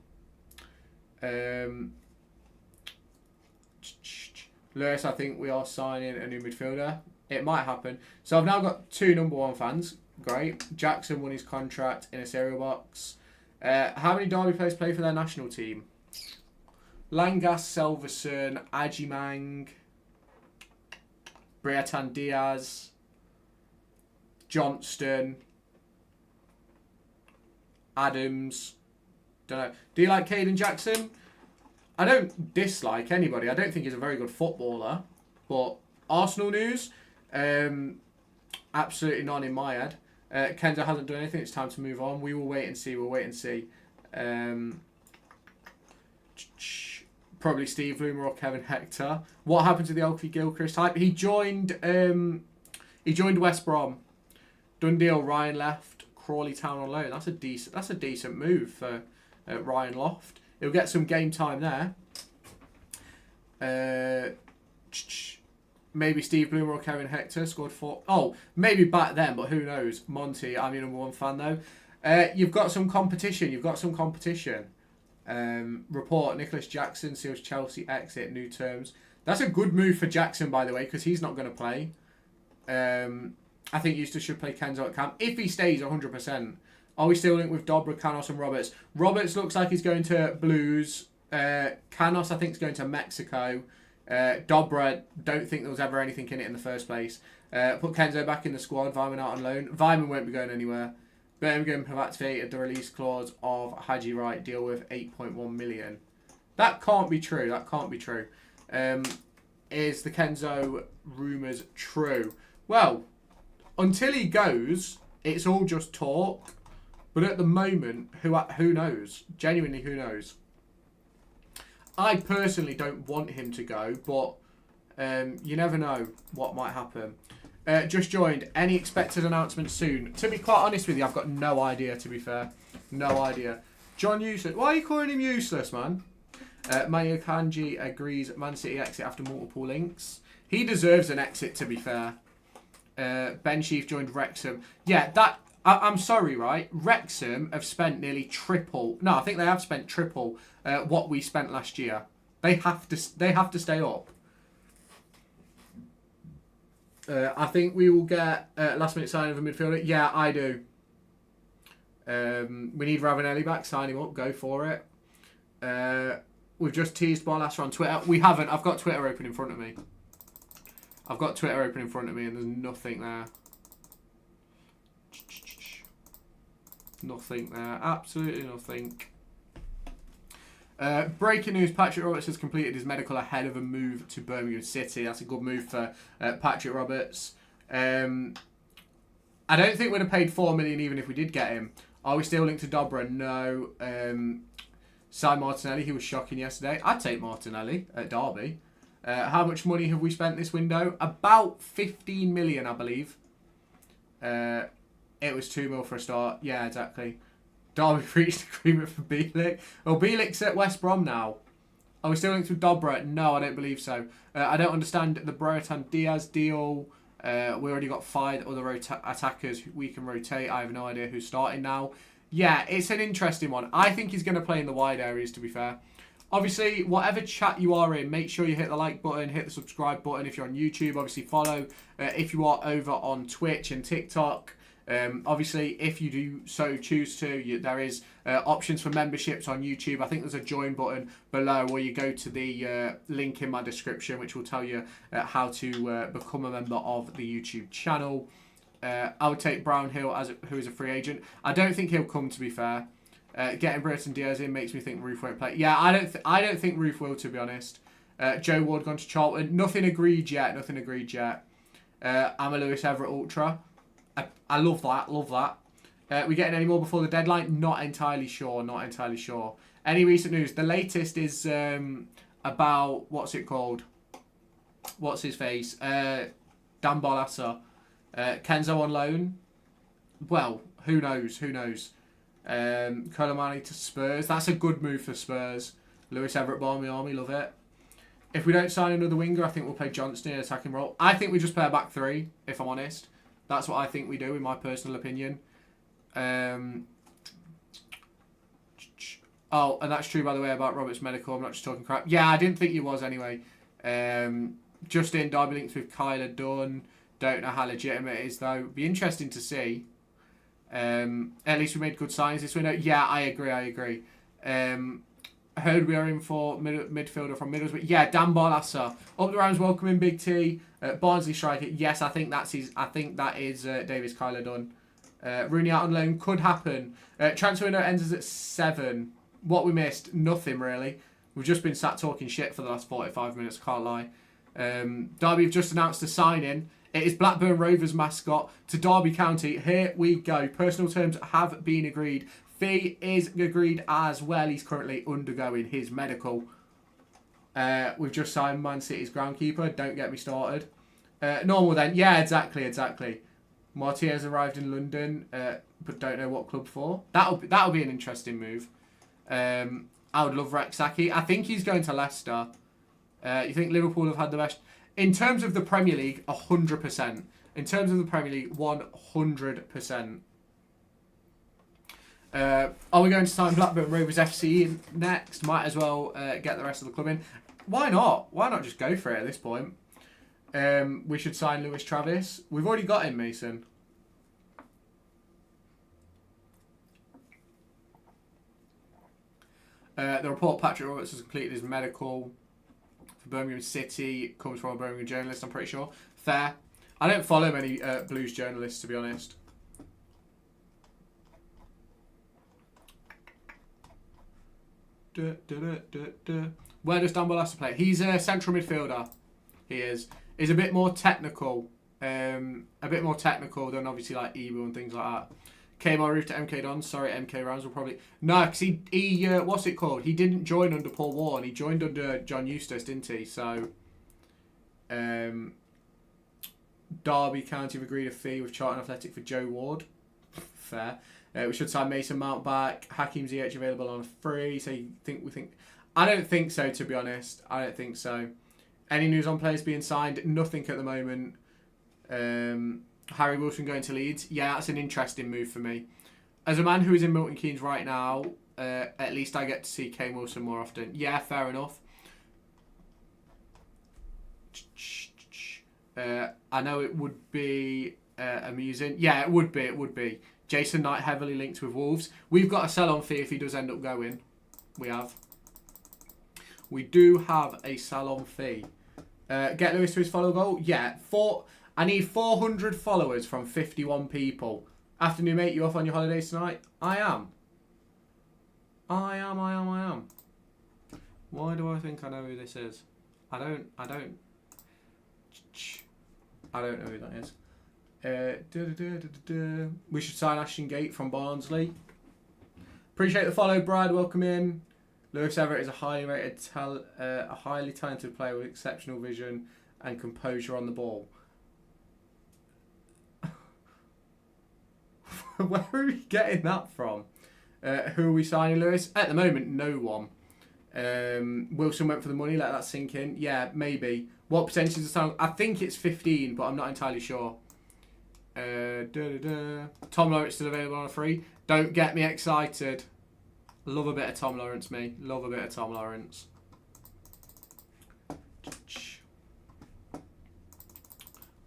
A: Lewis, I think we are signing a new midfielder. It might happen. So I've now got 2 #1 fans. Great. Jackson won his contract in a cereal box. How many Derby players play for their national team? Langas, Selverson, Ajimang, Briatan Diaz, Johnston, Adams. Don't know. Do you like Caden Jackson? I don't dislike anybody. I don't think he's a very good footballer. But Arsenal news? Absolutely none in my head. Kenzo hasn't done anything. It's time to move on. We will wait and see. We'll wait and see. Probably Steve Bloomer or Kevin Hector. What happened to the Alfie Gilchrist hype? He joined West Brom. Done deal. Ryan left. Crawley Town on loan. That's a decent move for Ryan Loft. He'll get some game time there. Maybe Steve Bloomer or Kevin Hector scored 4. Oh, maybe back then, but who knows? Monty, I'm your #1 fan though. You've got some competition. Report, Nicholas Jackson seals Chelsea exit, new terms. That's a good move for Jackson, by the way, because he's not going to play. I think Eustace should play Kenzo at camp. If he stays 100%. Are we still linked with Dobra, Canos and Roberts? Roberts looks like he's going to Blues. Canos, I think, is going to Mexico. Dobra, don't think there was ever anything in it in the first place. Put Kenzo back in the squad. Vyman out on loan. Vyman won't be going anywhere. Birmingham have activated the release clause of Haji Wright. Deal with 8.1 million. That can't be true. Is the Kenzo rumours true? Well, until he goes, it's all just talk. But at the moment, who knows? Genuinely, who knows? I personally don't want him to go, but you never know what might happen. Just joined. Any expected announcement soon? To be quite honest with you, I've got no idea, to be fair. No idea. John Useless. Why are you calling him useless, man? Mayo Kanji agrees Man City exit after multiple links. He deserves an exit, to be fair. Ben Sheaf joined Wrexham. Yeah, I'm sorry, right? Wrexham have spent nearly triple. No, I think they have spent triple what we spent last year. They have to. They have to stay up. I think we will get last minute signing of a midfielder. Yeah, I do. We need Ravanelli back. Sign him up. Go for it. We've just teased Barlasser on Twitter. We haven't. I've got Twitter open in front of me. And there's nothing there. Nothing there. Absolutely nothing. Breaking news, Patrick Roberts has completed his medical ahead of a move to Birmingham City. That's a good move for Patrick Roberts. I don't think we'd have paid $4 million even if we did get him. Are we still linked to Dobra? No. Sign Martinelli, he was shocking yesterday. I'd take Martinelli at Derby. How much money have we spent this window? About 15 million, I believe. It was 2 mil for a start. Yeah, exactly. Derby reached agreement for Bielik. Well, Bielik's at West Brom now. Are we still linked with Dobra? No, I don't believe so. I don't understand the Brereton Diaz deal. We already got 5 other attackers we can rotate. I have no idea who's starting now. Yeah, it's an interesting one. I think he's going to play in the wide areas, to be fair. Obviously, whatever chat you are in, make sure you hit the like button, hit the subscribe button if you're on YouTube. Obviously, follow if you are over on Twitch and TikTok. Obviously, if you do so choose to, there is options for memberships on YouTube. I think there's a join button below, or you go to the link in my description, which will tell you how to become a member of the YouTube channel. I would take Brownhill who is a free agent. I don't think he'll come, to be fair. Getting Brereton Diaz in makes me think Roof won't play. Yeah, I don't think Roof will, to be honest. Joe Ward gone to Charlton. Nothing agreed yet. I'm a Lewis Everett ultra. I love that. We getting any more before the deadline? Not entirely sure. Any recent news? The latest is about, what's it called? What's his face? Dan Barlasser. Kenzo on loan. Well, who knows? Colomani to Spurs. That's a good move for Spurs. Lewis Everett, Barmy Army, love it. If we don't sign another winger, I think we'll play Johnston in attacking role. I think we just play a back 3, if I'm honest. That's what I think we do, in my personal opinion. Oh, and that's true, by the way, about Robert's medical. I'm not just talking crap. Yeah, I didn't think he was anyway. Justin, Derby links with Kyler Dunn. Don't know how legitimate it is, though. Be interesting to see. At least we made good signs this window. Yeah, I agree. Heard we are in for midfielder from Middlesbrough. Yeah, Dan Barlasser. Up the Rams welcoming Big T. Barnsley striker. Yes, I think that is Davis Kyler Dunn. Rooney out on loan could happen. Transfer window ends at 7. What we missed? Nothing really. We've just been sat talking shit for the last 45 minutes. Can't lie. Derby have just announced a signing. It is Blackburn Rovers mascot to Derby County. Here we go. Personal terms have been agreed. Fee is agreed as well. He's currently undergoing his medical. We've just signed Man City's groundkeeper. Don't get me started. Normal then. Yeah, exactly. Martinez arrived in London, but don't know what club for. That'll be an interesting move. I would love Rexaki. I think he's going to Leicester. You think Liverpool have had the best? In terms of the Premier League, 100%. In terms of the Premier League, 100%. Are we going to sign Blackburn Rovers FC next? Might as well get the rest of the club in. Why not? Why not just go for it at this point? We should sign Lewis Travis. We've already got him, Mason. The report Patrick Roberts has completed his medical for Birmingham City. Comes from a Birmingham journalist, I'm pretty sure. Fair. I don't follow many Blues journalists, to be honest. Where does Dan Barlasser play? He's a central midfielder. He is. He's a bit more technical. Than obviously like Ebu and things like that. Kmart Roof to MK Don. Sorry, MK Rams will probably... No, because he what's it called? He didn't join under Paul Warren. He joined under John Eustace, didn't he? So, Derby County have agreed a fee with Charlton Athletic for Joe Ward. Fair. We should sign Mason Mount back. Hakeem Ziyech available on a free. So you think we think... I don't think so, to be honest. I don't think so. Any news on players being signed? Nothing at the moment. Harry Wilson going to Leeds. Yeah, that's an interesting move for me. As a man who is in Milton Keynes right now, at least I get to see Kane Wilson more often. Yeah, fair enough. I know it would be amusing. Yeah, it would be. It would be. Jason Knight heavily linked with Wolves. We've got a sell-on fee if he does end up going. We have. We do have a sell-on fee. Get Lewis to his follow goal. Yeah, I need 400 followers from 51 people. Afternoon, mate. You off on your holidays tonight? I am. I am. Why do I think I know who this is? I don't know who that is. We should sign Ashton Gate from Barnsley. Appreciate the follow, Brad. Welcome in. Lewis Everett is a highly talented player with exceptional vision and composure on the ball. Where are we getting that from? Who are we signing, Lewis? At the moment, no one. Wilson went for the money. Let that sink in. Yeah, maybe. What percentage is the I think it's 15, but I'm not entirely sure. Tom Lawrence still available on a free. Don't get me excited. Love a bit of Tom Lawrence, me. Love a bit of Tom Lawrence.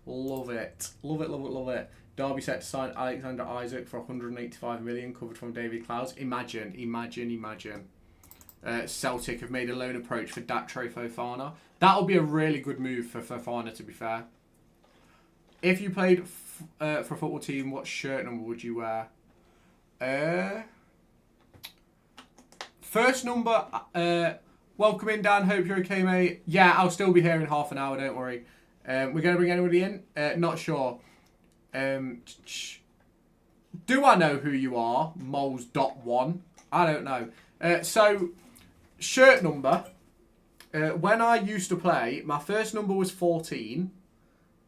A: Love it. Love it, love it, love it. Derby set to sign Alexander Isaac for 185 million, covered from David Clouds. Imagine. Celtic have made a loan approach for Datro Fofana. That'll be a really good move for Fofana, to be fair. If you played for a football team, what shirt number would you wear? First number. Welcome in, Dan. Hope you're okay, mate. Yeah, I'll still be here in half an hour. Don't worry. We're going to bring anybody in? Not sure. Do I know who you are? Moles.1. I don't know. So, shirt number. When I used to play, my first number was 14.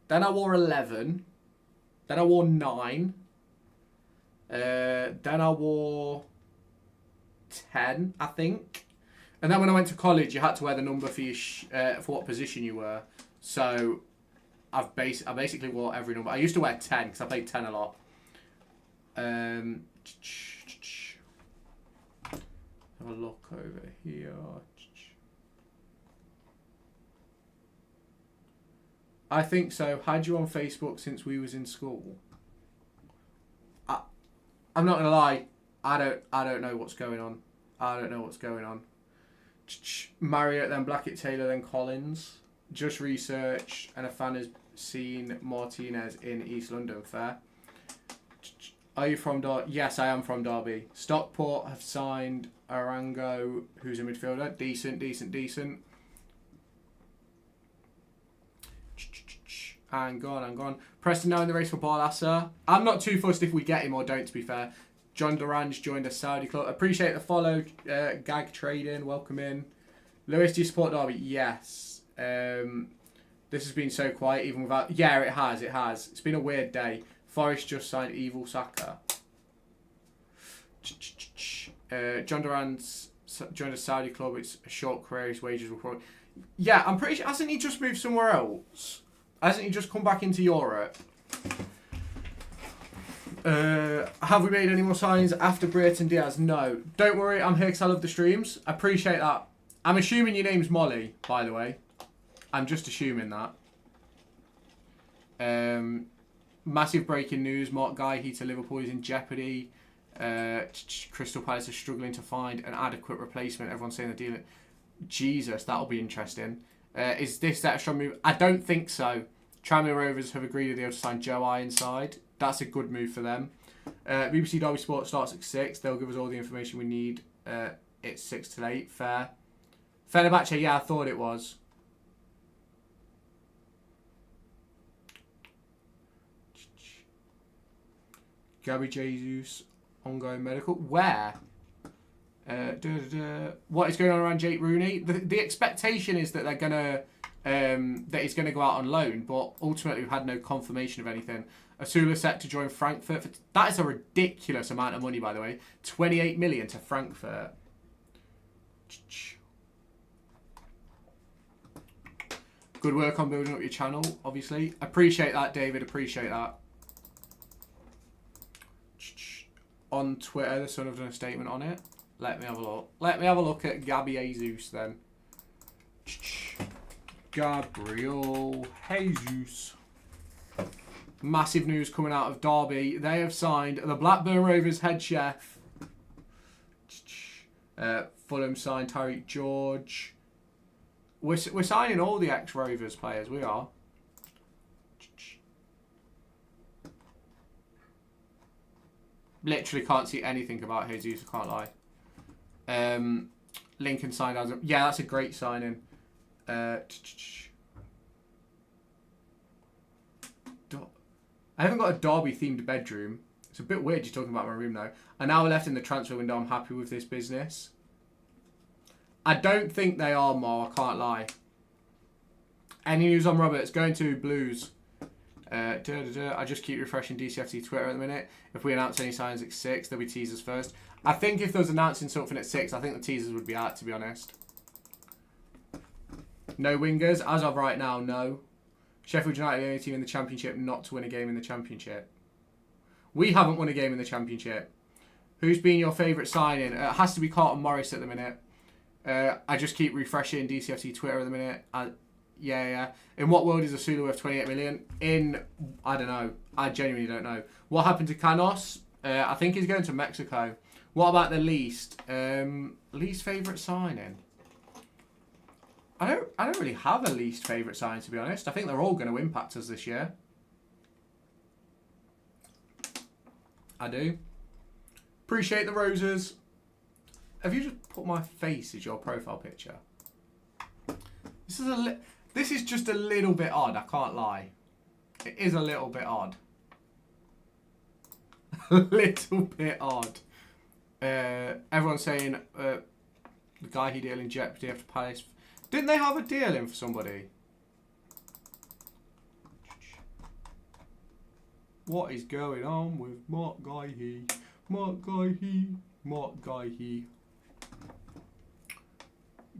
A: Then I wore 11. Then I wore 9. Then I wore 10, I think. And then when I went to college, you had to wear the number for your for what position you were. So I basically wore every number. I used to wear 10 because I played 10 a lot. Have a look over here. I think so. Had you on Facebook since we was in school? I'm not gonna lie. I don't know what's going on. I don't know what's going on. Marriott, then Blackett, Taylor, then Collins. Just researched, and a fan has seen Martinez in East London. Fair. Are you from Derby? Yes, I am from Derby. Stockport have signed Arango, who's a midfielder. Decent. And gone. Preston now in the race for Barlassa. I'm not too fussed if we get him or don't, to be fair. John Duran's joined a Saudi club. Appreciate the follow. Gag trading. Welcome in. Lewis, do you support Derby? Yes. This has been so quiet even without... Yeah, it has. It's been a weird day. Forest just signed Evil Saka. John Duran's joined a Saudi club. It's a short career. His wages will probably... Yeah, I'm pretty sure... Hasn't he just moved somewhere else? Hasn't he just come back into Europe? Have we made any more signings after Brereton Diaz? No. Don't worry, I'm here because I love the streams. I appreciate that. I'm assuming your name's Molly, by the way. I'm just assuming that. Massive breaking news. Mark Guéhi to Liverpool is in jeopardy. Crystal Palace are struggling to find an adequate replacement. Everyone's saying they're dealing... Jesus, that'll be interesting. Is this that strong move? I don't think so. Tranmere Rovers have agreed to be able to sign Joe Ironside. That's a good move for them. BBC Derby Sport starts at 6. They'll give us all the information we need. It's 6 till 8. Fair. Fenerbahce, yeah, I thought it was. Gabby Jesus, ongoing medical. Where? What is going on around Jake Rooney? The expectation is that they're gonna that he's gonna go out on loan, but ultimately we've had no confirmation of anything. Asula set to join Frankfurt. That is a ridiculous amount of money, by the way. 28 million to Frankfurt. Good work on building up your channel, obviously. Appreciate that, David. Appreciate that. on Twitter. The Sun have done a statement on it. Let me have a look. Let me have a look at Gabby Jesus then. Gabriel Jesus. Massive news coming out of Derby. They have signed the Blackburn Rovers head chef. Fulham signed Tyreek George. We're signing all the ex-Rovers players. We are. Literally can't see anything about Jesus. I can't lie. Lincoln signed as yeah, that's a great signing. I haven't got a Derby-themed bedroom. It's a bit weird just talking about my room though. And now we're left in the transfer window. I'm happy with this business. I don't think they are, Mo. I can't lie. Any news on Roberts? Going to Blues. I just keep refreshing DCFT Twitter at the minute. If we announce any signs at 6, there'll be teasers first. I think if there was announcing something at 6, I think the teasers would be out, to be honest. No wingers. As of right now, no. Sheffield United are the only team in the Championship not to win a game in the Championship. We haven't won a game in the Championship. Who's been your favourite signing? It has to be Carlton Morris at the minute. I just keep refreshing DCFT Twitter at the minute. Yeah. In what world is Asula worth 28 million? I don't know. I genuinely don't know. What happened to Canos? I think he's going to Mexico. What about the least? Least favourite signing? I don't really have a least favourite signing, to be honest. I think they're all going to impact us this year. I do. Appreciate the roses. Have you just put my face as your profile picture? This is just a little bit odd, I can't lie. It is a little bit odd. A little bit odd. Everyone's saying the guy he deal in jeopardy after Palace. Didn't they have a deal in for somebody? What is going on with Mark Guy? Mark Guy.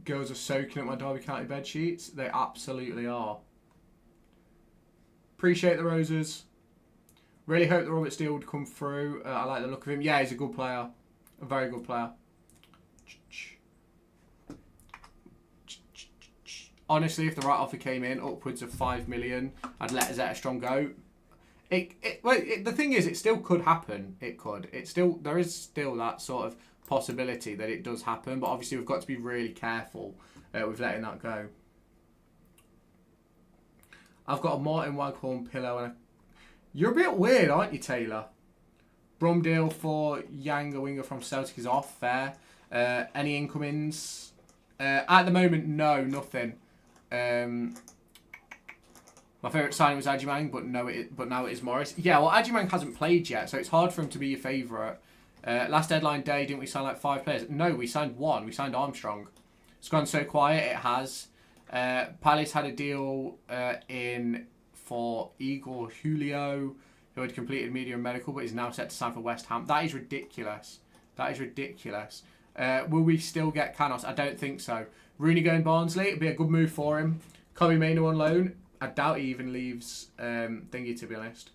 A: Girls are soaking up my Derby County bed sheets. They absolutely are. Appreciate the roses. Really hope the Roberts deal would come through. I like the look of him. Yeah, he's a good player. A very good player. Honestly, if the right offer came in, upwards of 5 million, I'd let Zeta Strong go. The thing is, it still could happen. It could. There is still that sort of possibility that it does happen, but obviously we've got to be really careful with letting that go. I've got a Martin Waghorn pillow and you're a bit weird, aren't you, Taylor? Brumdeal for Yang, a winger from Celtic, is off. Fair. Any incomings? At the moment, no, nothing. My favourite signing was Adjumang, but now it is Morris. Yeah, well, Adjumang hasn't played yet, so it's hard for him to be your favourite. Last deadline day, didn't we sign like 5 players? No, we signed 1. We signed Armstrong. It's gone so quiet, it has. Palace had a deal in for Igor Julio, who had completed media and medical, but is now set to sign for West Ham. That is ridiculous. That is ridiculous. Will we still get Canos? I don't think so. Rooney going Barnsley, it'd be a good move for him. Kobe Mainoo on loan. I doubt he even leaves Thingy, to be honest.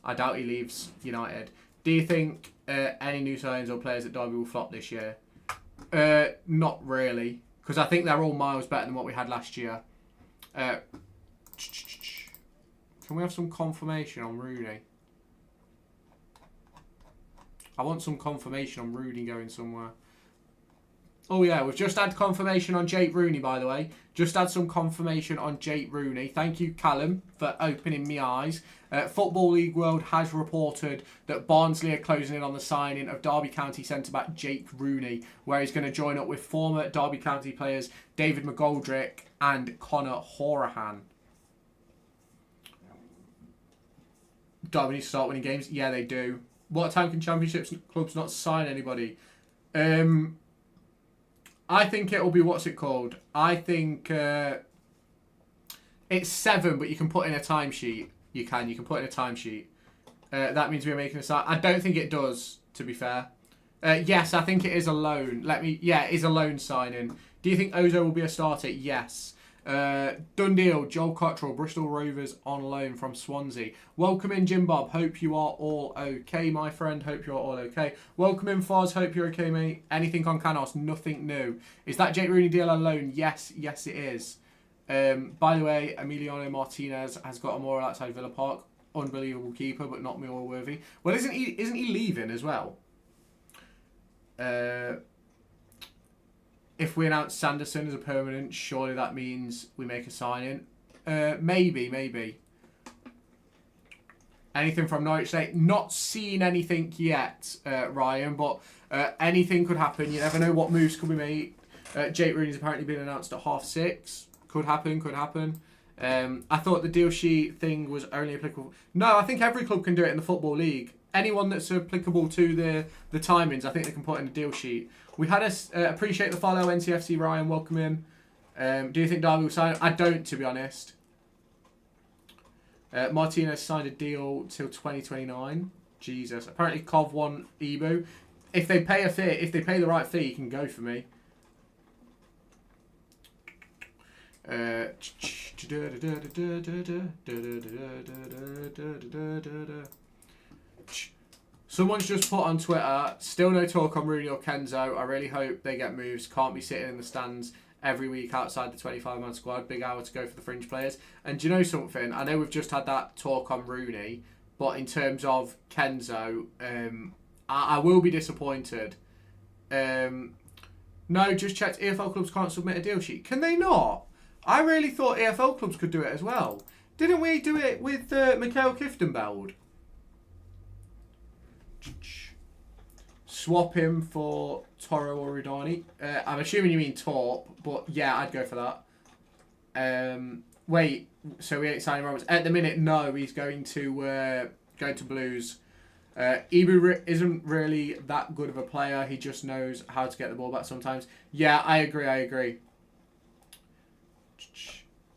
A: I doubt he leaves United. Do you think any new signings or players at Derby will flop this year? Not really, because I think they're all miles better than what we had last year. Can we have some confirmation on Rooney? I want some confirmation on Rooney going somewhere. Oh yeah, we've just had confirmation on Jake Rooney, by the way. Just had some confirmation on Jake Rooney. Thank you, Callum, for opening my eyes. Football League World has reported that Barnsley are closing in on the signing of Derby County centre-back Jake Rooney, where he's going to join up with former Derby County players David McGoldrick and Connor Horahan. Derby needs to start winning games. Yeah, they do. What time can Championships clubs not sign anybody? I think it'll be, what's it called? I think it's 7, but you can put in a timesheet. You can put in a timesheet. That means we're making a start. I don't think it does, to be fair. Yes, I think it is a loan. Yeah, it is a loan signing. Do you think Ozo will be a starter? Yes. Done deal. Joel Cottrell, Bristol Rovers on loan from Swansea. Welcome in, Jim Bob. Hope you are all okay, my friend. Hope you are all okay. Welcome in, Foz. Hope you're okay, mate. Anything on Canos? Nothing new. Is that Jake Rooney deal on loan? Yes, yes, it is. By the way, Emiliano Martinez has got a moral outside Villa Park. Unbelievable keeper, but not Millwall worthy. Well, isn't he leaving as well? If we announce Sanderson as a permanent, surely that means we make a signing. Maybe. Anything from Norwich State? Not seen anything yet, Ryan, but anything could happen. You never know what moves could be made. Jake Rooney's apparently been announced at 6:30. Could happen. I thought the deal sheet thing was only applicable. No, I think every club can do it in the Football League. Anyone that's applicable to the timings, I think they can put in a deal sheet. We had appreciate the follow, NCFC Ryan, welcome in. Do you think Derby will sign? I don't, to be honest. Martinez signed a deal till 2029. Jesus. Apparently Cov won Ebu. If they pay a fee, if they pay the right fee, he can go for me. Someone's just put on Twitter, still no talk on Rooney or Kenzo. I really hope they get moves. Can't be sitting in the stands every week outside the 25-man squad. Big hour to go for the fringe players. And do you know something? I know we've just had that talk on Rooney, but in terms of Kenzo, I will be disappointed. No, just checked. EFL clubs can't submit a deal sheet. Can they not? I really thought EFL clubs could do it as well. Didn't we do it with Mikhail Kiftenbeld? Swap him for Toro or Udani. I'm assuming you mean Torp, but yeah, I'd go for that. Wait, so we ain't signing Roberts at the minute? No, he's going to Blues. Ibu isn't really that good of a player. He just knows how to get the ball back sometimes. Yeah, I agree.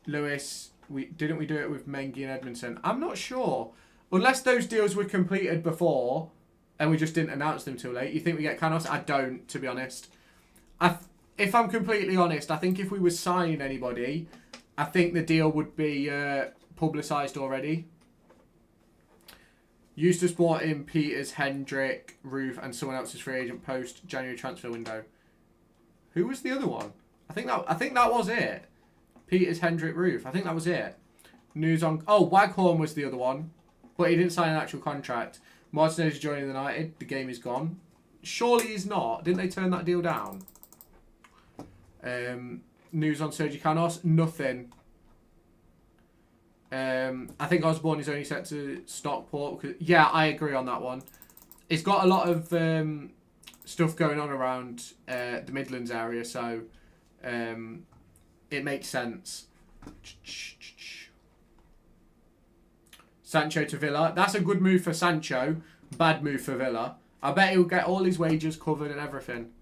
A: Lewis, didn't we do it with Mengi and Edmondson? I'm not sure. Unless those deals were completed before and we just didn't announce them too late. You think we get Canos? I don't, to be honest. If I'm completely honest, I think if we were signing anybody, I think the deal would be publicised already. Eustace bought in Peters, Hendrick, Roof, and someone else's free agent post January transfer window. Who was the other one? I think that was it. Peters, Hendrick, Roof. I think that was it. News on... Oh, Waghorn was the other one. But he didn't sign an actual contract. Martinez is joining the United. The game is gone. Surely he's not. Didn't they turn that deal down? News on Sergi Canos. Nothing. I think Osborne is only set to Stockport. Yeah, I agree on that one. It's got a lot of stuff going on around the Midlands area, so it makes sense. Sancho to Villa. That's a good move for Sancho. Bad move for Villa. I bet he'll get all his wages covered and everything.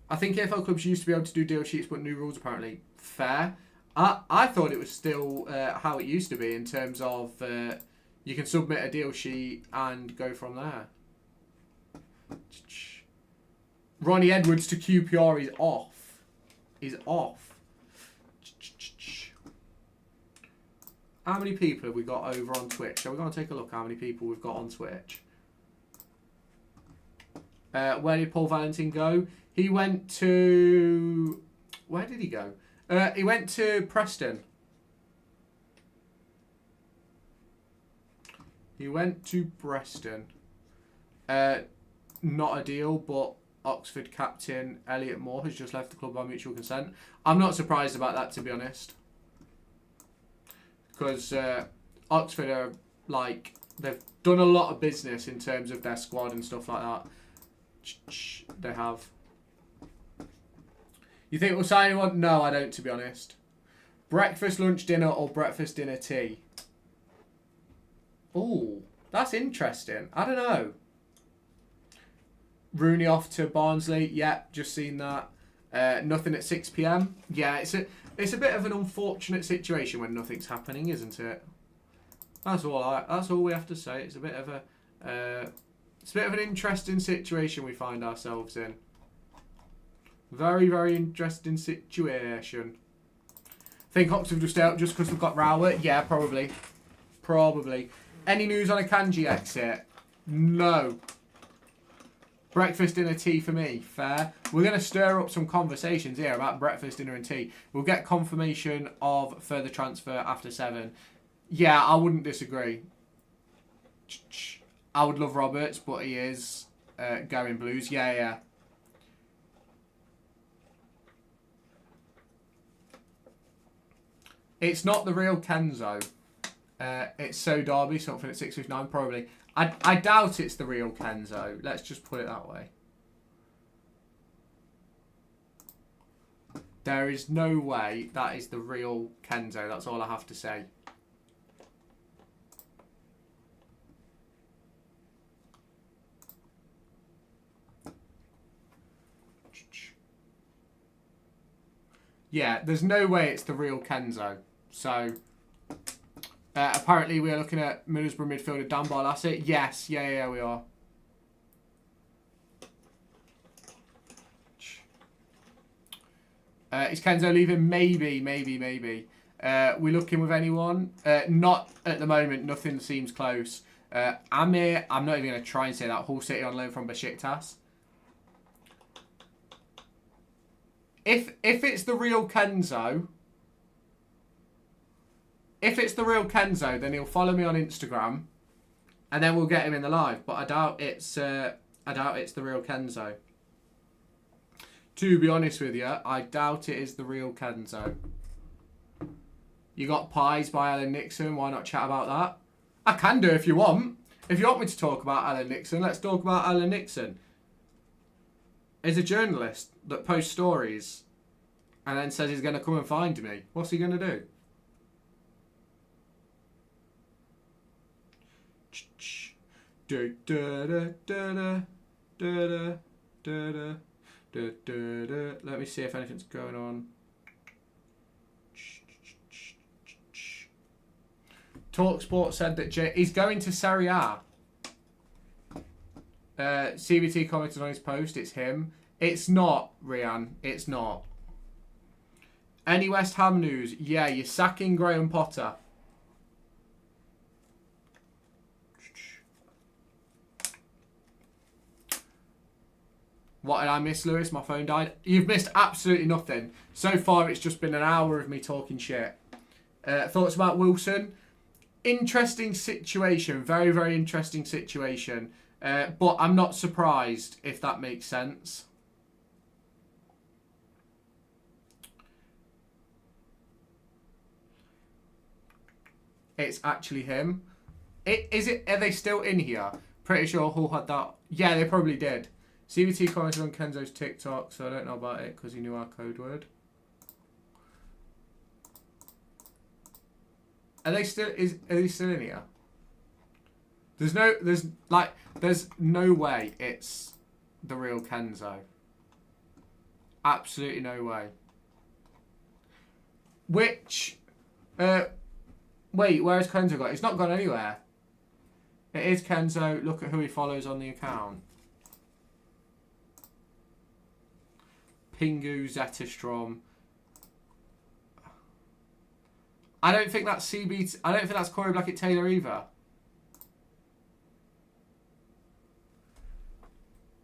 A: I think EFL clubs used to be able to do deal sheets, but new rules apparently. Fair. I thought it was still how it used to be in terms of you can submit a deal sheet and go from there. Ronnie Edwards to QPR is off. He's off. How many people have we got over on Twitch? So we're going to take a look how many people we've got on Twitch. Where did Paul Valentin go? He went to... Where did he go? He went to Preston. He went to Preston. Not a deal, but Oxford captain Elliot Moore has just left the club by mutual consent. I'm not surprised about that, to be honest. Because Oxford are, like, they've done a lot of business in terms of their squad and stuff like that. They have. You think we'll sign anyone? No, I don't, to be honest. Breakfast, lunch, dinner, or breakfast, dinner, tea? Ooh, that's interesting. I don't know. Rooney off to Barnsley. Yep, just seen that. Nothing at 6 p.m. Yeah, it's a bit of an unfortunate situation when nothing's happening, isn't it? That's all we have to say. It's a bit of an interesting situation we find ourselves in. Very, very interesting situation. Think Oxford will stay out just because we've got Rowett? Yeah, probably. Probably. Any news on a Kanji exit? No. Breakfast, dinner, tea for me. Fair. We're going to stir up some conversations here about breakfast, dinner and tea. We'll get confirmation of further transfer after 7. Yeah, I wouldn't disagree. I would love Roberts, but he is going Blues. Yeah. It's not the real Kenzo. It's So Derby, something at 6:59, probably. I doubt it's the real Kenzo. Let's just put it that way. There is no way that is the real Kenzo. That's all I have to say. Yeah, there's no way it's the real Kenzo. So, apparently we're looking at Middlesbrough midfielder Dan Barlaser. Yes, yeah, we are. Is Kenzo leaving? Maybe. We looking with anyone? Not at the moment. Nothing seems close. Amir, I'm not even going to try and say that. Hull City on loan from Besiktas. If it's the real Kenzo, then he'll follow me on Instagram, and then we'll get him in the live. But I doubt it's the real Kenzo. To be honest with you, I doubt it is the real Kenzo. You got Pies by Alan Nixon. Why not chat about that? I can do if you want. If you want me to talk about Alan Nixon, let's talk about Alan Nixon. He's a journalist that posts stories and then says he's going to come and find me. What's he going to do? Let me see if anything's going on. TalkSport said that he's going to Serie A. CBT commented on his post. It's him. It's not, Rian. It's not. Any West Ham news? Yeah, you're sacking Graham Potter. What did I miss, Lewis? My phone died. You've missed absolutely nothing. So far, it's just been an hour of me talking shit. Thoughts about Wilson? Interesting situation. Very, very interesting situation. But I'm not surprised, if that makes sense. It's actually him. Are they still in here? Pretty sure Hull had that. Yeah, they probably did. CBT commented on Kenzo's TikTok, so I don't know about it because he knew our code word. Are they still in here? There's no way it's the real Kenzo. Absolutely no way. Wait, where has Kenzo got? It's not gone anywhere. It is Kenzo. Look at who he follows on the account. Pingu, Zetterstrom. I don't think that's CB. I don't think that's Corey Blackett-Taylor either.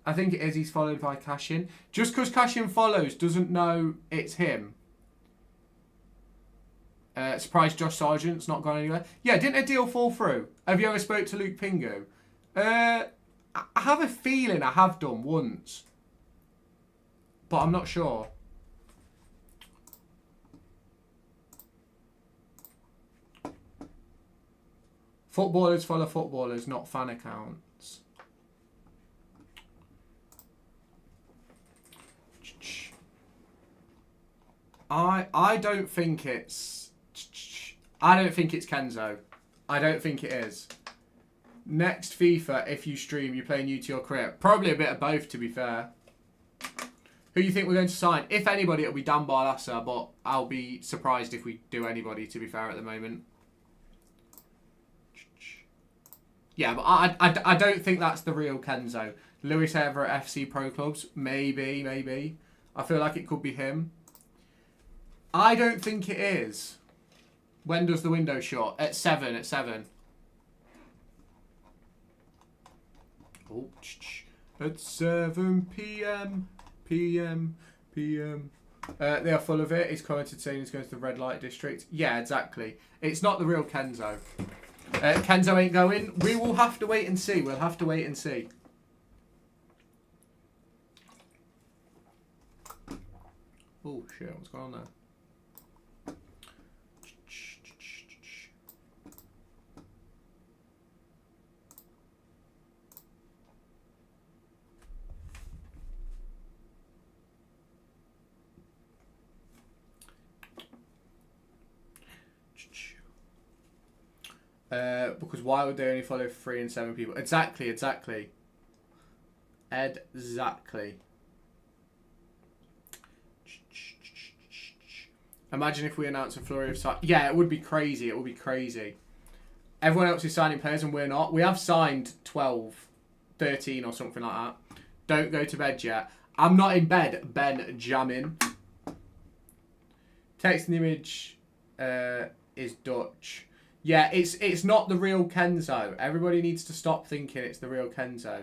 A: I think it is. He's followed by Cashin. Just because Cashin follows doesn't know it's him. Surprised Josh Sargent's not gone anywhere. Yeah, didn't a deal fall through? Have you ever spoke to Luke Pingu? I have a feeling I have done once. But I'm not sure. Footballers follow footballers, not fan accounts. I don't think it's Kenzo. I don't think it is. Next FIFA, if you stream, you're playing new to your career. Probably a bit of both, to be fair. Who do you think we're going to sign? If anybody, it'll be Dan Barlaser, but I'll be surprised if we do anybody, to be fair, at the moment. Yeah, but I don't think that's the real Kenzo. Lewis Everett FC Pro Clubs? Maybe. I feel like it could be him. I don't think it is. When does the window shut? At 7, at 7. Oh, at 7 p.m. p.m. p.m. They are full of it. He's commented saying he's going to the red light district. Yeah, exactly. It's not the real Kenzo. Kenzo ain't going. We will have to wait and see. We'll have to wait and see. Oh, shit. What's going on there? Because why would they only follow 3 and 7 people? Exactly, exactly. Exactly. Imagine if we announce a flurry of sign. Yeah, it would be crazy. It would be crazy. Everyone else is signing players and we're not. We have signed 12, 13 or something like that. Don't go to bed yet. I'm not in bed. Ben jamming. Text and image is Dutch. Yeah, it's not the real Kenzo. Everybody needs to stop thinking it's the real Kenzo.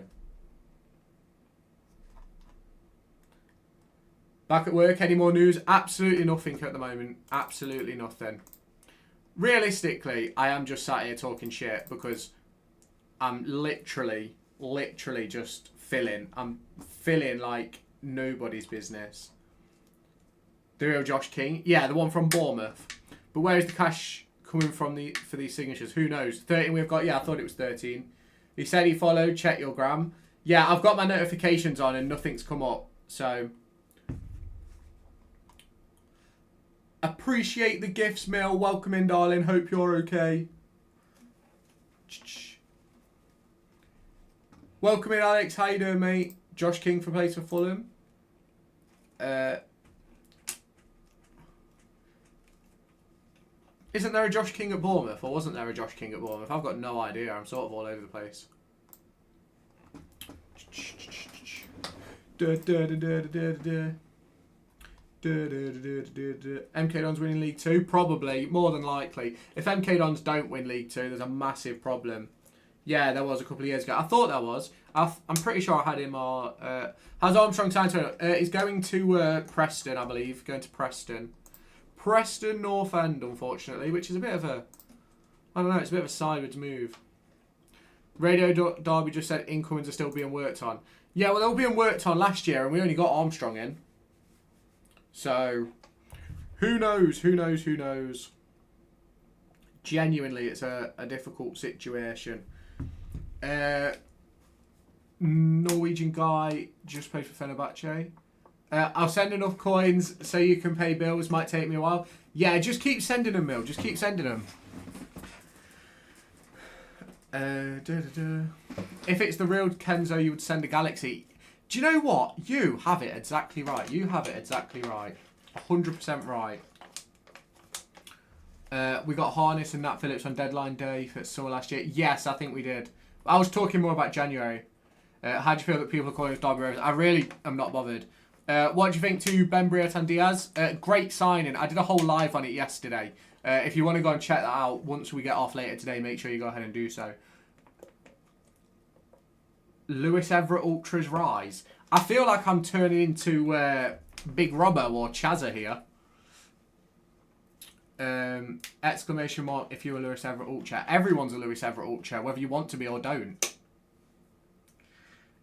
A: Back at work, any more news? Absolutely nothing at the moment. Absolutely nothing. Realistically, I am just sat here talking shit because I'm literally just filling. I'm filling like nobody's business. The real Josh King? Yeah, the one from Bournemouth. But where is the cash coming from for these signatures? Who knows? 13 we've got. Yeah, I thought it was 13. He said he followed. Check your gram. Yeah, I've got my notifications on and nothing's come up. So appreciate the gifts, Mill. Welcome in, darling. Hope you're okay. Welcome in, Alex. How you doing, mate? Josh King for plays for Fulham. Isn't there a Josh King at Bournemouth? Or wasn't there a Josh King at Bournemouth? I've got no idea. I'm sort of all over the place. MK Dons winning League 2? Probably. More than likely. If MK Dons don't win League 2, there's a massive problem. Yeah, there was a couple of years ago. I thought there was. I'm pretty sure I had him. How's Armstrong signed to he's going to Preston, I believe. Going to Preston. Preston North End, unfortunately, which is a bit of a... I don't know, it's a bit of a sideways move. Radio Derby just said incomings are still being worked on. Yeah, well, they were being worked on last year, and we only got Armstrong in. So, who knows, who knows, who knows. Genuinely, it's a difficult situation. Norwegian guy just played for Fenerbahce. I'll send enough coins so you can pay bills. Might take me a while. Yeah, just keep sending them, Mill. Just keep sending them. If it's the real Kenzo, you would send a Galaxy. Do you know what? You have it exactly right. You have it exactly right. 100% right. We got Harness and Nat Phillips on deadline day for summer last year. Yes, I think we did. I was talking more about January. How do you feel that people are calling us Derby Rovers? I really am not bothered. What do you think to Ben Briat and Diaz? Great signing. I did a whole live on it yesterday. If you want to go and check that out once we get off later today, make sure you go ahead and do so. Lewis Everett Ultras rise. I feel like I'm turning into Big Robbo or Chazza here. Exclamation mark if you're a Lewis Everett Ultra. Everyone's a Lewis Everett Ultra, whether you want to be or don't.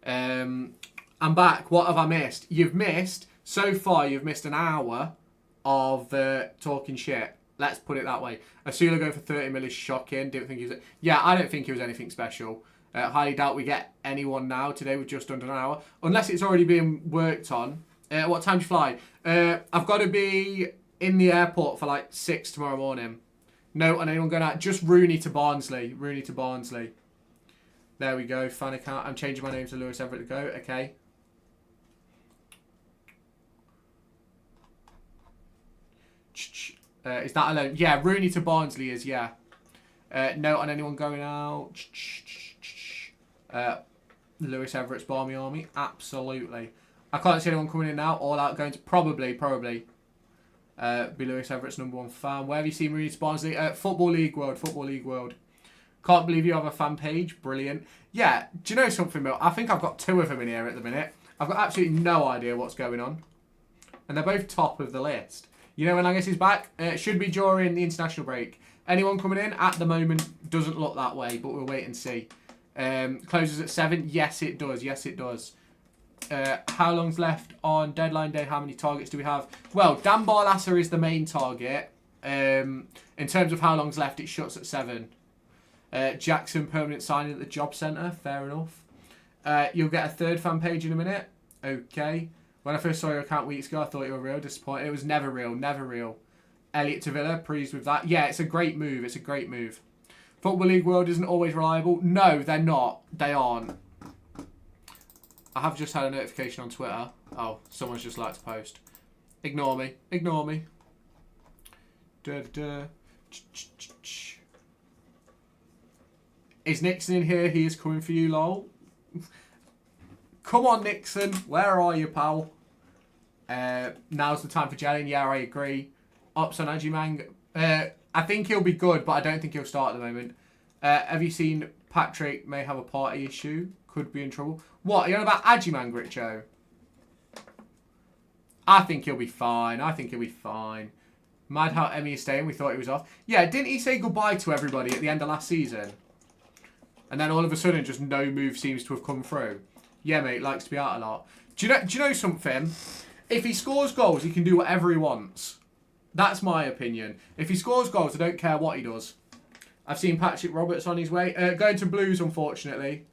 A: I'm back. What have I missed? You've missed, so far, you've missed an hour of talking shit. Let's put it that way. Asula go for 30 mil is shocking. Didn't think he was... Yeah, I don't think he was anything special. Highly doubt we get anyone now. Today we're just under an hour. Unless it's already being worked on. What time do you fly? I've got to be in the airport for like 6 tomorrow morning. No, and anyone going out? Just Rooney to Barnsley. Rooney to Barnsley. There we go. Fan account. I'm changing my name to Lewis Everett to go. Okay. Is that alone? Yeah, Rooney to Barnsley is, yeah. Note on anyone going out. Lewis Everett's Barmy Army. Absolutely. I can't see anyone coming in now. All out going to probably be Lewis Everett's #1 fan. Where have you seen Marine Barnsley? Football League World. Can't believe you have a fan page. Brilliant. Yeah, do you know something, Bill? I think I've got 2 of them in here at the minute. I've got absolutely no idea what's going on. And they're both top of the list. You know when Angus is back? It should be during the international break. Anyone coming in? At the moment, doesn't look that way, but we'll wait and see. Closes at 7. Yes, it does. Yes, it does. How long's left on deadline day? How many targets do we have? Well, Dan Barlasser is the main target. In terms of how long's left, it shuts at 7. Jackson, permanent signing at the job centre. Fair enough. You'll get a 3rd fan page in a minute. Okay. When I first saw your account weeks ago, I thought you were real. Disappointed. It was never real. Never real. Elliot to Villa. Pleased with that. Yeah, it's a great move. It's a great move. Football League World isn't always reliable. No, they're not. They aren't. I have just had a notification on Twitter. Oh, someone's just liked a post. Ignore me. Ignore me. Is Nixon in here? He is coming for you, lol. Come on, Nixon. Where are you, pal? Now's the time for gelling. Yeah, I agree. Ops on Ajimang. I think he'll be good, but I don't think he'll start at the moment. Have you seen Patrick may have a party issue? Could be in trouble. What? Are you on about Ajimang, Richo? I think he'll be fine. I think he'll be fine. Mad how Emmy is staying. We thought he was off. Yeah, didn't he say goodbye to everybody at the end of last season? And then all of a sudden, just no move seems to have come through. Yeah, mate, likes to be out a lot. Do you know something? If he scores goals, he can do whatever he wants. That's my opinion. If he scores goals, I don't care what he does. I've seen Patrick Roberts on his way. Going to Blues, unfortunately.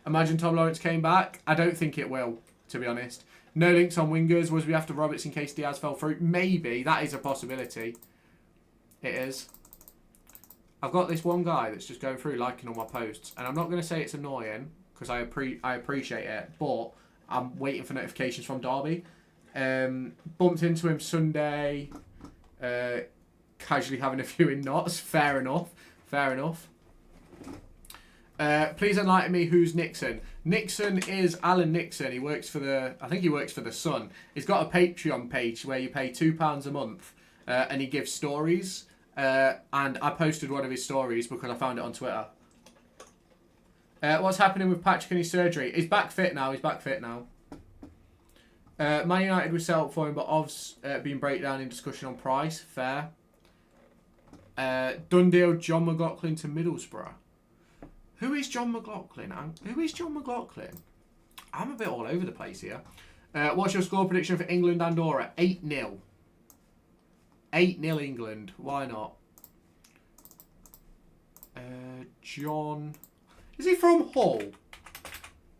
A: Imagine Tom Lawrence came back. I don't think it will, to be honest. No links on wingers. Was we after Roberts in case Diaz fell through? Maybe. That is a possibility. It is. I've got this one guy that's just going through liking all my posts. And I'm not going to say it's annoying, because I appreciate it. But I'm waiting for notifications from Derby. Bumped into him Sunday. Casually having a few in knots. Fair enough. Fair enough. Please enlighten me who's Nixon. Nixon is Alan Nixon. He works for I think he works for The Sun. He's got a Patreon page where you pay £2 a month and he gives stories. And I posted one of his stories because I found it on Twitter. What's happening with Patrick and his surgery? He's back fit now. Man United was set up for him, but Ov's been breakdown in discussion on price. Fair. Done deal, John McLaughlin to Middlesbrough. Who is John McLaughlin? I'm a bit all over the place here. What's your score prediction for England Andorra? 8-0. 8-0 England. Why not? John... Is he from Hull?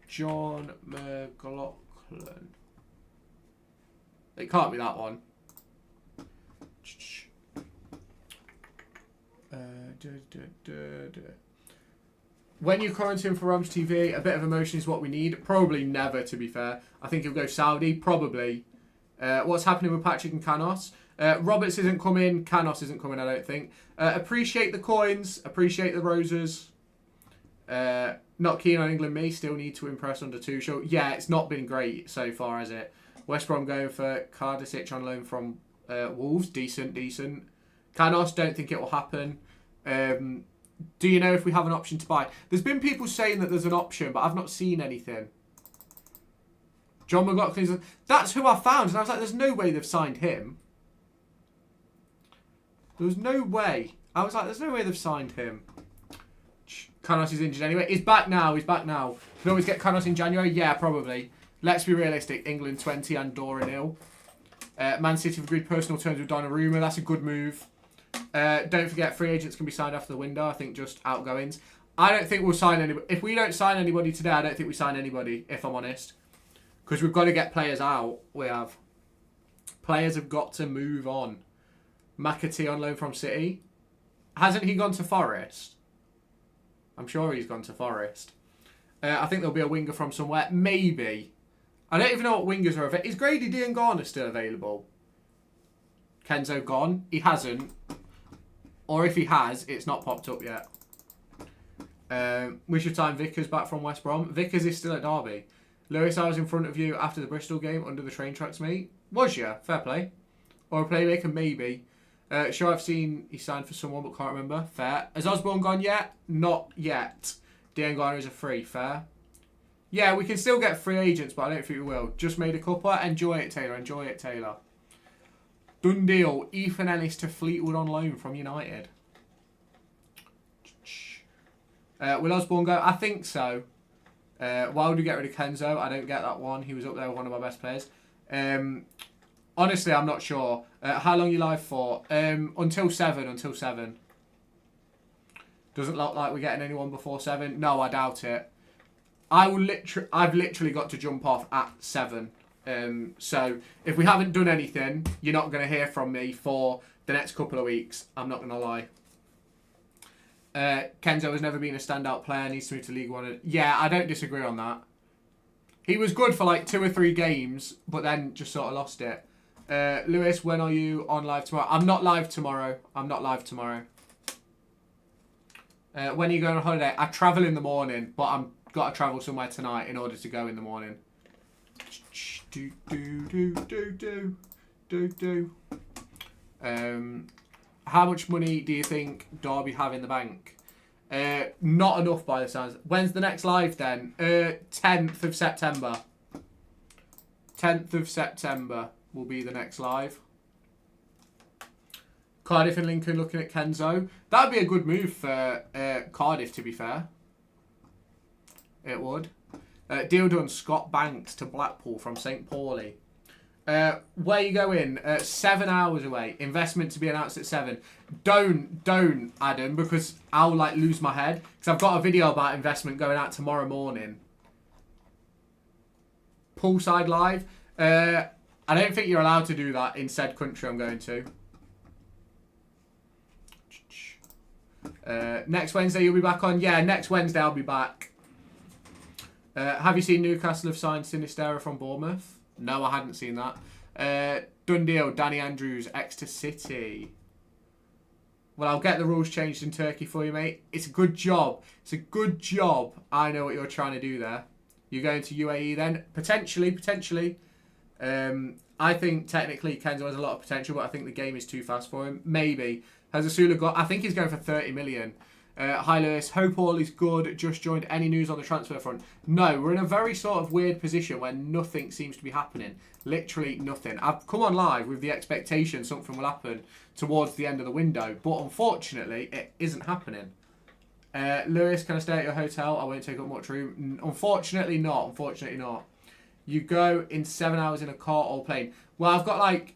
A: John McLaughlin. It can't be that one. When you quarantine for Roms TV, a bit of emotion is what we need. Probably never, to be fair. I think he'll go Saudi. Probably. What's happening with Patrick and Canos? Roberts isn't coming. Canos isn't coming, I don't think. Appreciate the coins. Appreciate the roses. Not keen on England, me. Still need to impress under Tuchel. Yeah, it's not been great so far, has it? West Brom going for Kardasic on loan from Wolves. Decent. Canos, don't think it will happen. Do you know if we have an option to buy? There's been people saying that there's an option, but I've not seen anything. John McLaughlin, that's who I found. And I was like, there's no way they've signed him. There was no way. I was like, there's no way they've signed him. Canos is injured anyway. He's back now. Can always get Canos in January? Yeah, probably. Let's be realistic. England 20, Andorra 0. Man City have agreed personal terms with Donnarumma. That's a good move. Don't forget, free agents can be signed after the window. I think just outgoings. I don't think we'll sign anybody. If we don't sign anybody today, I don't think we sign anybody, if I'm honest. Because we've got to get players out. We have. Players have got to move on. McAtee on loan from City. Hasn't he gone to Forest? I'm sure he's gone to Forest. I think there'll be a winger from somewhere. Maybe. I don't even know what wingers are available. Is Grady Diangana still available? Kenzo gone? He hasn't. Or if he has, it's not popped up yet. Wish your time Vickers back from West Brom. Vickers is still at Derby. Lewis, I was in front of you after the Bristol game under the train tracks, mate. Was you? Fair play. Or a playmaker, maybe. Sure, I've seen he signed for someone, but can't remember. Fair. Has Osborne gone yet? Not yet. Diangana is a free. Fair. Yeah, we can still get free agents, but I don't think we will. Just made a couple. Enjoy it, Taylor. Enjoy it, Taylor. Done deal. Ethan Ellis to Fleetwood on loan from United. Will Osborne go? I think so. Why would we get rid of Kenzo? I don't get that one. He was up there with one of my best players. Honestly, I'm not sure. How long are you live for? Until 7. Until 7. Doesn't look like we're getting anyone before 7. No, I doubt it. I've literally got to jump off at 7. So if we haven't done anything, you're not going to hear from me for the next couple of weeks. I'm not going to lie. Kenzo has never been a standout player. Needs to move to League One. Yeah, I don't disagree on that. He was good for like 2 or 3 games, but then just sort of lost it. Lewis, when are you on live tomorrow? I'm not live tomorrow. I'm not live tomorrow. When are you going on holiday? I travel in the morning, but I'm got to travel somewhere tonight in order to go in the morning. How much money do you think Derby have in the bank? Not enough by the sounds. When's the next live then? 10th of September. 10th of September will be the next live. Cardiff and Lincoln looking at Kenzo. That'd be a good move for Cardiff, to be fair. It would. Deal done. Scott Banks to Blackpool from St. Pauli. Where you going? 7 hours away. Investment to be announced at 7. Don't, Adam, because I'll like lose my head. Because I've got a video about investment going out tomorrow morning. Poolside live. I don't think you're allowed to do that in said country I'm going to. Next Wednesday you'll be back on? Yeah, next Wednesday I'll be back. Have you seen Newcastle have signed Sinistera from Bournemouth? No, I hadn't seen that. Done deal. Danny Andrews, Exeter City. Well, I'll get the rules changed in Turkey for you, mate. It's a good job. It's a good job. I know what you're trying to do there. You're going to UAE then? Potentially. I think technically Kenzo has a lot of potential, but I think the game is too fast for him. Maybe. Has Asula got... I think he's going for 30 million. Hi Lewis, hope all is good. Just joined. Any news on the transfer front? No, we're in a very sort of weird position where nothing seems to be happening. Literally nothing. I've come on live with the expectation something will happen towards the end of the window, but unfortunately it isn't happening. Lewis, can I stay at your hotel? I won't take up much room. Unfortunately not. Unfortunately not. You go in 7 hours in a car or plane. Well, I've got like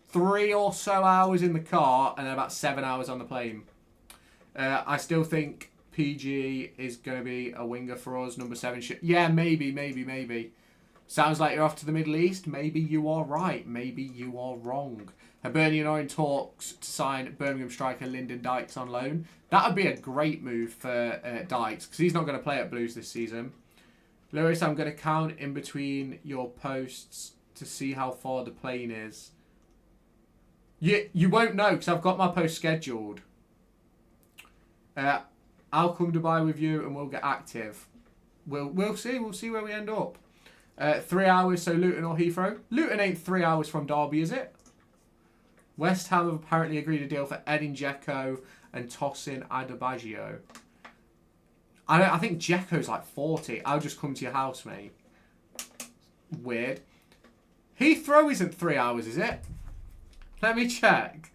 A: 3 or so hours in the car and then about 7 hours on the plane. I still think PG is going to be a winger for us. Number 7. Yeah, maybe. Sounds like you're off to the Middle East. Maybe you are right. Maybe you are wrong. Hibernian are in talks to sign Birmingham striker Lyndon Dykes on loan. That would be a great move for Dykes because he's not going to play at Blues this season. Lewis, I'm going to count in between your posts to see how far the plane is. You won't know because I've got my post scheduled. I'll come Dubai with you and we'll get active. We'll see. We'll see where we end up. 3 hours, so Luton or Heathrow. Luton ain't 3 hours from Derby, is it? West Ham have apparently agreed a deal for Edin Dzeko and Tosin Adebayo. I think Dzeko's like 40. I'll just come to your house, mate. Weird. Heathrow isn't 3 hours, is it? Let me check.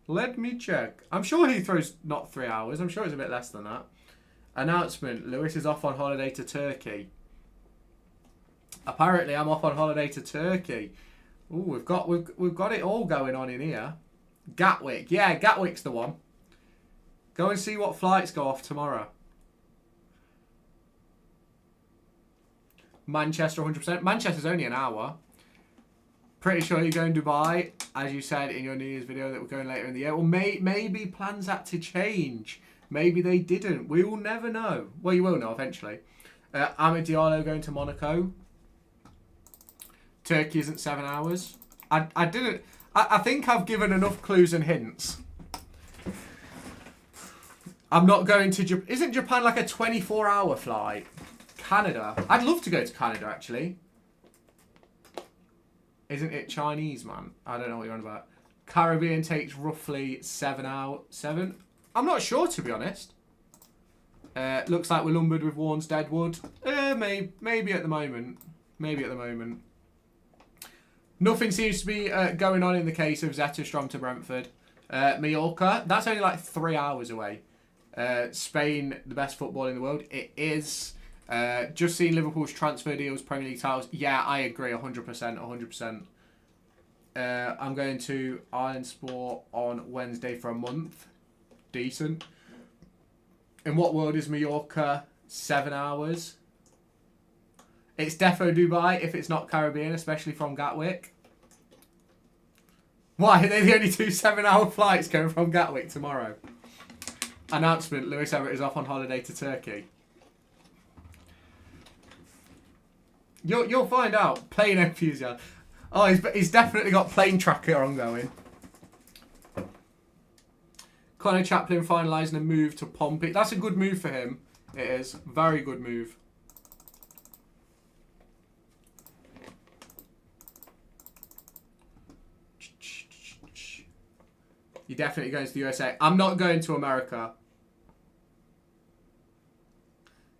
A: I'm sure Heathrow's not 3 hours. I'm sure it's a bit less than that. Announcement. Lewis is off on holiday to Turkey. Apparently, I'm off on holiday to Turkey. Ooh, we've got it all going on in here. Gatwick. Yeah, Gatwick's the one. Go and see what flights go off tomorrow. Manchester, 100%. Manchester's only an hour. Pretty sure you're going to Dubai, as you said in your New Year's video that we're going later in the year. Well, maybe plans had to change. Maybe they didn't. We will never know. Well, you will know eventually. Amad Diallo going to Monaco. Turkey isn't 7 hours. I think I've given enough clues and hints. I'm not going to Japan. Isn't Japan like a 24-hour flight? Canada. I'd love to go to Canada, actually. Isn't it Chinese, man? I don't know what you're on about. Caribbean takes roughly 7 hours. 7? I'm not sure, to be honest. Looks like we're lumbered with Warren's Deadwood. Maybe at the moment. Maybe at the moment. Nothing seems to be going on in the case of Zetterstrom to Brentford. Mallorca, that's only like 3 hours away. Spain, the best football in the world. It is. Just seen Liverpool's transfer deals, Premier League titles. Yeah, I agree, 100%. I'm going to Ireland Sport on Wednesday for a month. Decent. In what world is Mallorca? 7 hours. It's defo Dubai if it's not Caribbean, especially from Gatwick. Why? Are they the only 2 7-hour flights going from Gatwick tomorrow? Announcement, Lewis Everett is off on holiday to Turkey. You'll find out. Plane enthusiast. Oh, he's definitely got plane tracker ongoing. Conor Chaplin finalising a move to Pompey. That's a good move for him. It is. Very good move. You're definitely going to the USA. I'm not going to America.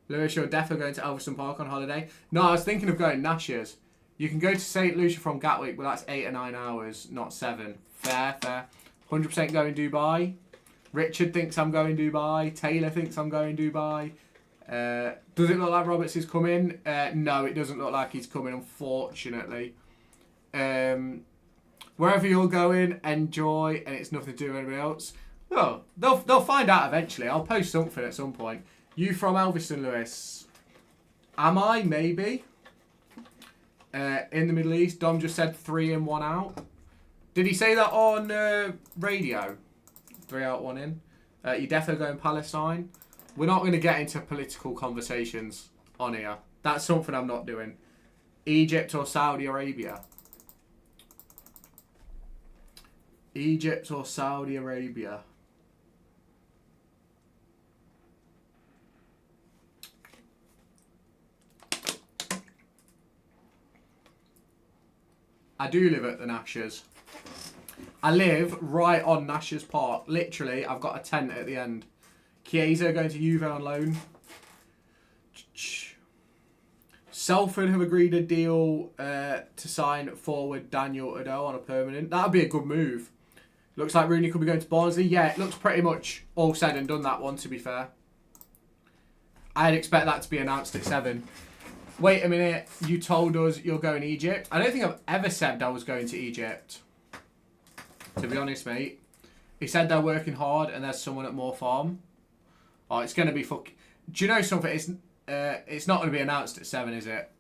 A: Lewis, you're definitely going to Elveston Park on holiday. No, I was thinking of going Nash's. You can go to St. Lucia from Gatwick, but that's 8 or 9 hours, not 7. Fair. 100% going Dubai. Richard thinks I'm going Dubai. Taylor thinks I'm going Dubai. Does it look like Roberts is coming? No, it doesn't look like he's coming, unfortunately. Wherever you're going, enjoy, and it's nothing to do with anybody else. Well, they'll find out eventually. I'll post something at some point. You from Elveston, Lewis? Am I? Maybe. In the Middle East, Dom just said 3 in, 1 out. Did he say that on radio? 3 out, 1 in. You definitely going Palestine. We're not going to get into political conversations on here. That's something I'm not doing. Egypt or Saudi Arabia? Egypt or Saudi Arabia? I do live at the Nashers. I live right on Nashers Park. Literally, I've got a tent at the end. Chiesa going to Juve on loan. Salford have agreed a deal to sign forward Daniel Udo on a permanent. That would be a good move. Looks like Rooney could be going to Barnsley. Yeah, it looks pretty much all said and done, that one, to be fair. I'd expect that to be announced at 7. Wait a minute, you told us you're going to Egypt? I don't think I've ever said I was going to Egypt. To be honest, mate. He said they're working hard and there's someone at Moor Farm. Oh, it's going to be fucking... Do you know something? It's not going to be announced at 7, is it?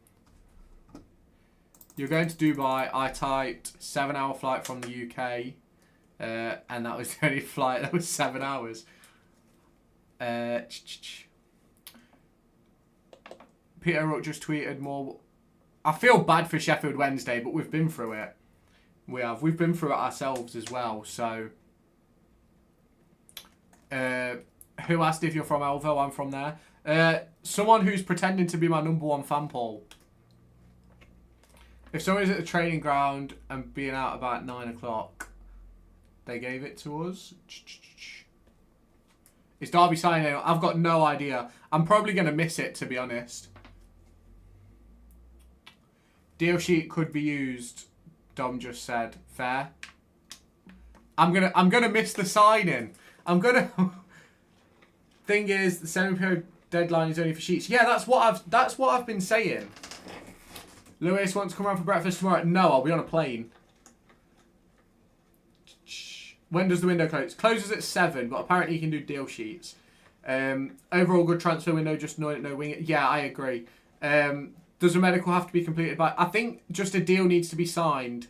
A: You're going to Dubai. I typed 7-hour flight from the UK. And that was the only flight that was 7 hours. Peter Rook just tweeted more. I feel bad for Sheffield Wednesday, but we've been through it. We've been through it ourselves as well. So, who asked if you're from Elvo? I'm from there. Someone who's pretending to be my #1 fan, Paul. If someone's at the training ground and being out about 9 o'clock, they gave it to us. Is Derby signing? I've got no idea. I'm probably going to miss it, to be honest. Deal sheet could be used. Dom just said. Fair. I'm gonna miss the signing. Thing is, the 7 deadline is only for sheets. Yeah, that's what I've been saying. Lewis wants to come around for breakfast tomorrow. No, I'll be on a plane. When does the window close? It closes at 7, but apparently you can do deal sheets. Overall good transfer window, just no wing. Yeah, I agree. Does a medical have to be completed by... I think just a deal needs to be signed,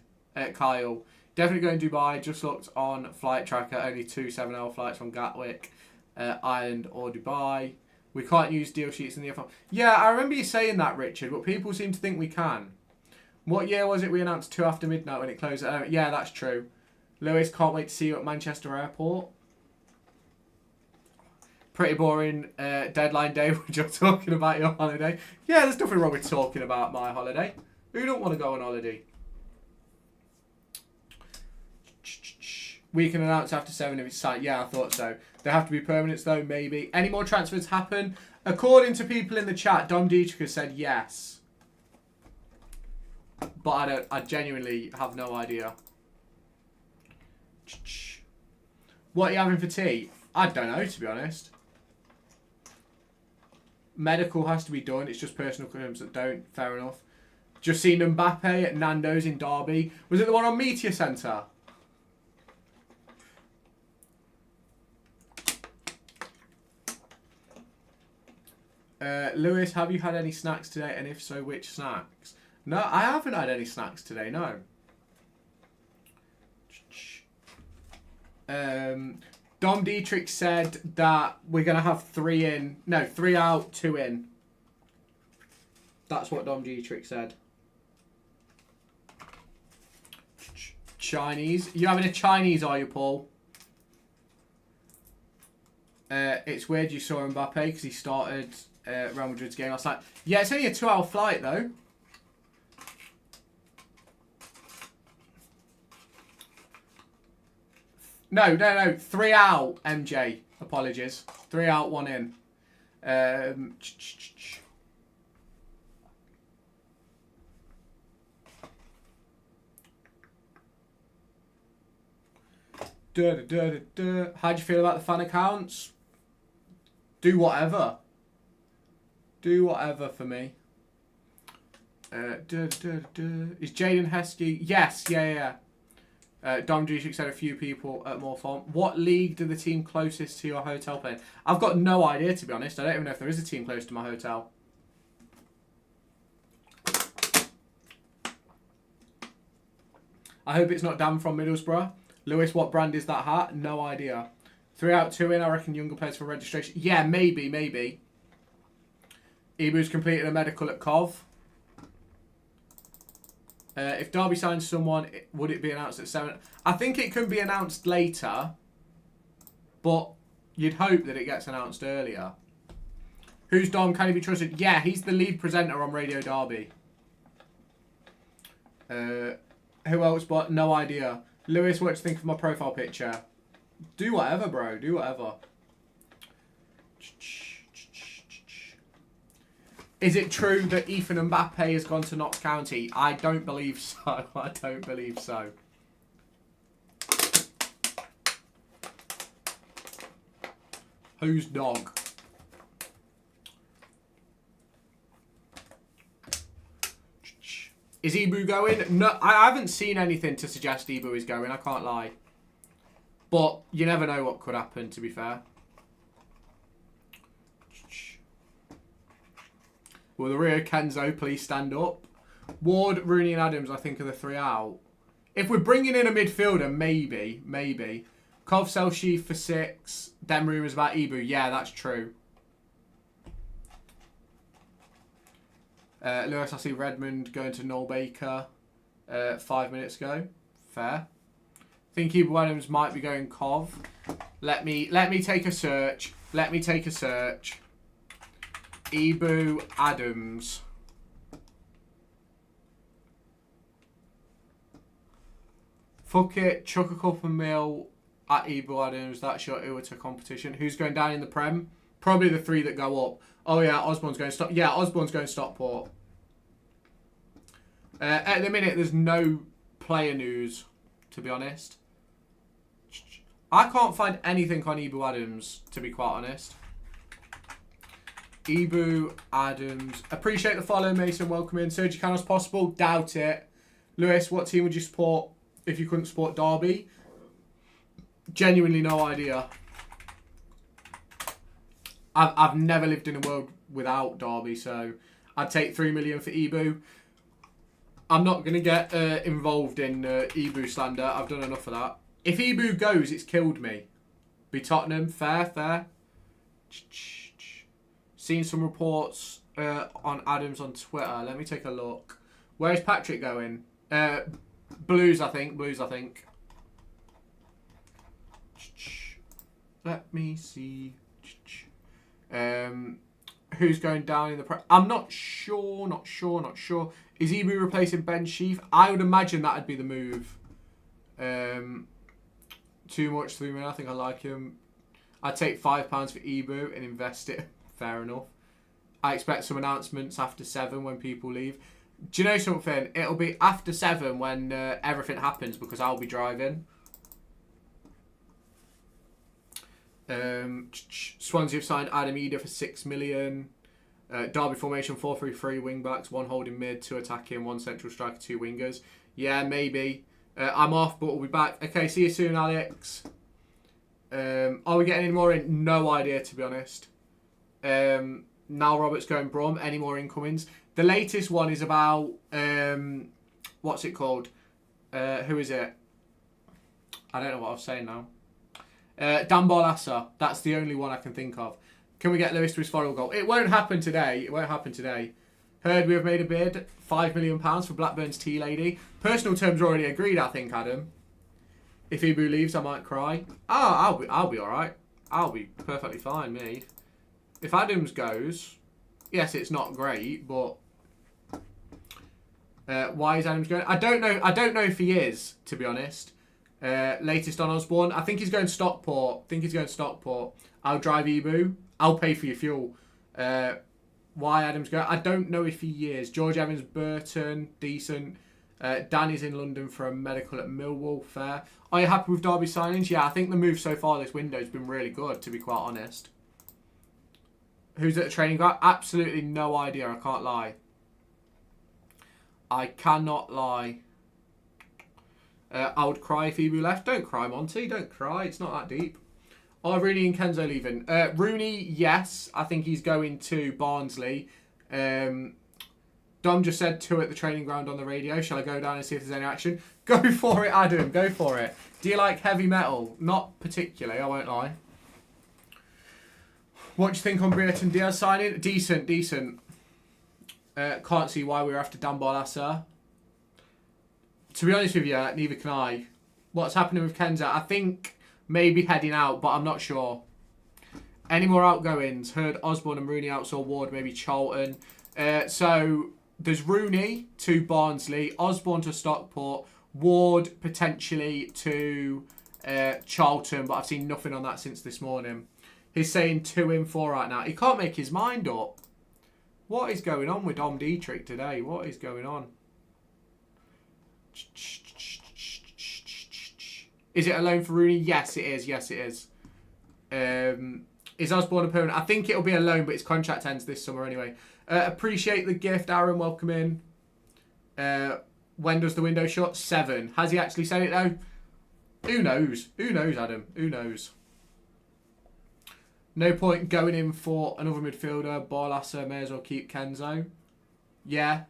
A: Kyle. Definitely going to Dubai. Just looked on Flight Tracker. Only 2 7-hour flights from Gatwick, Ireland or Dubai. We can't use deal sheets in the FL. Yeah, I remember you saying that, Richard, but people seem to think we can. What year was it we announced 2 after midnight when it closed? Yeah, that's true. Lewis, can't wait to see you at Manchester Airport. Pretty boring deadline day when you're talking about your holiday. Yeah, there's nothing wrong with talking about my holiday. Who don't want to go on holiday? We can announce after 7 if it's signed. Yeah, I thought so. They have to be permanents though, maybe. Any more transfers happen? According to people in the chat, Dom Dietrich has said yes. But I genuinely have no idea. What are you having for tea? I don't know, to be honest. Medical has to be done. It's just personal crimes that don't. Fair enough. Just seen Mbappe at Nando's in Derby. Was it the one on Meteor Centre? Lewis, have you had any snacks today? And if so, which snacks? No, I haven't had any snacks today, no. Dom Dietrich said that we're going to have 3 in. No, 3 out, 2 in. That's what Dom Dietrich said. Chinese. You having a Chinese, are you, Paul? It's weird you saw Mbappe because he started Real Madrid's game last night. Yeah, it's only a 2-hour flight, though. No. 3 out, MJ. Apologies. 3 out, 1 in. How do you feel about the fan accounts? Do whatever. Do whatever for me. Is Jaden Heskey? Yes, yeah. Dom Dietrich said a few people at more farm. What league do the team closest to your hotel play in? I've got no idea, to be honest. I don't even know if there is a team close to my hotel. I hope it's not Dan from Middlesbrough. Lewis, what brand is that hat? No idea. 3 out, 2 in. I reckon younger players for registration. Yeah, maybe. Ibu's completed a medical at Cov. If Derby signs someone, would it be announced at 7? I think it can be announced later, but you'd hope that it gets announced earlier. Who's Dom? Can he be trusted? Yeah, he's the lead presenter on Radio Derby. Who else? But no idea. Lewis, what do you think of my profile picture? Do whatever, bro. Do whatever. Is it true that Ethan Mbappe has gone to Notts County? I don't believe so. I don't believe so. Whose dog? Is Ibu going? No, I haven't seen anything to suggest Ibu is going. I can't lie. But you never know what could happen, to be fair. Will the Rio Kenzo please stand up? Ward, Rooney and Adams, I think, are the 3 out. If we're bringing in a midfielder, maybe. Kov Selshi for 6. Them rumours about Ibu. Yeah, that's true. Lewis, I see Redmond going to Noel Baker 5 minutes ago. Fair. Think Ibu Adams might be going Kov. Let me take a search. Ibu Adams. Fuck it. Chuck a couple mil at Ibu Adams. That's your Uwata competition. Who's going down in the Prem? Probably the 3 that go up. Oh yeah, Osborne's going to stop. Yeah, Osborne's going to Stockport. At the minute, there's no player news, to be honest. I can't find anything on Ibu Adams, to be quite honest. Ibu Adams. Appreciate the follow, Mason. Welcome in. Sergio Canos possible? Doubt it. Lewis, what team would you support if you couldn't support Derby? Genuinely no idea. I've never lived in a world without Derby, so I'd take 3 million for Ibu. I'm not going to get involved in Ibu slander. I've done enough of that. If Ibu goes, it's killed me. Be Tottenham. Fair. Seen some reports on Adams on Twitter. Let me take a look. Where's Patrick going? Blues, I think. Let me see. Who's going down in the... I'm not sure. Is Ibu replacing Ben Sheaf? I would imagine that'd be the move. Too much, 3 million. I think I like him. I'd take £5 for Ibu and invest it. Fair enough. I expect some announcements after 7 when people leave. Do you know something? It'll be after 7 when everything happens because I'll be driving. Swansea have signed Adam Eder for 6 million. Derby formation 4-3-3, wing backs, 1 holding mid, 2 attacking, 1 central striker, 2 wingers. Yeah, maybe. I'm off, but we'll be back. Okay, see you soon, Alex. Are we getting any more in? No idea, to be honest. Now Roberts going Brom. Any more incomings? The latest one is about what's it called? Who is it? I don't know what I was saying now. Dan Barlassa. That's the only one I can think of. Can we get Lewis to his final goal? It won't happen today. Heard we have made a bid. £5 million for Blackburn's tea lady. Personal terms are already agreed, I think, Adam. If Ibu leaves, I might cry. I'll be all right. I'll be perfectly fine, me. If Adams goes, yes, it's not great, but why is Adams going? I don't know if he is, to be honest. Latest on Osborne. I think he's going Stockport. I'll drive Ibu. I'll pay for your fuel. Why Adams going? I don't know if he is. George Evans, Burton, decent. Danny's in London for a medical at Millwall. Fair. Are you happy with Derby signings? Yeah, I think the move so far this window has been really good, to be quite honest. Who's at the training ground? Absolutely no idea. I can't lie. I cannot lie. I would cry if Ibu left. Don't cry, Monty. Don't cry. It's not that deep. Are Rooney and Kenzo leaving? Rooney, yes. I think he's going to Barnsley. Dom just said 2 at the training ground on the radio. Shall I go down and see if there's any action? Go for it, Adam. Go for it. Do you like heavy metal? Not particularly, I won't lie. What do you think on Brereton Diaz signing? Decent. Can't see why we were after Dan Barlassa. To be honest with you, neither can I. What's happening with Kenza? I think maybe heading out, but I'm not sure. Any more outgoings? Heard Osborne and Rooney outsaw Ward, maybe Charlton. So there's Rooney to Barnsley, Osborne to Stockport, Ward potentially to Charlton, but I've seen nothing on that since this morning. He's saying 2 in 4 right now. He can't make his mind up. What is going on with Dom Dietrich today? What is going on? Is it a loan for Rooney? Yes, it is. Is Osborne a permanent? I think it'll be a loan, but his contract ends this summer anyway. Appreciate the gift, Aaron. Welcome in. When does the window shut? 7. Has he actually said it though? Who knows? Who knows, Adam? Who knows? No point going in for another midfielder. Barlassa, may as well keep Kenzo. Yeah.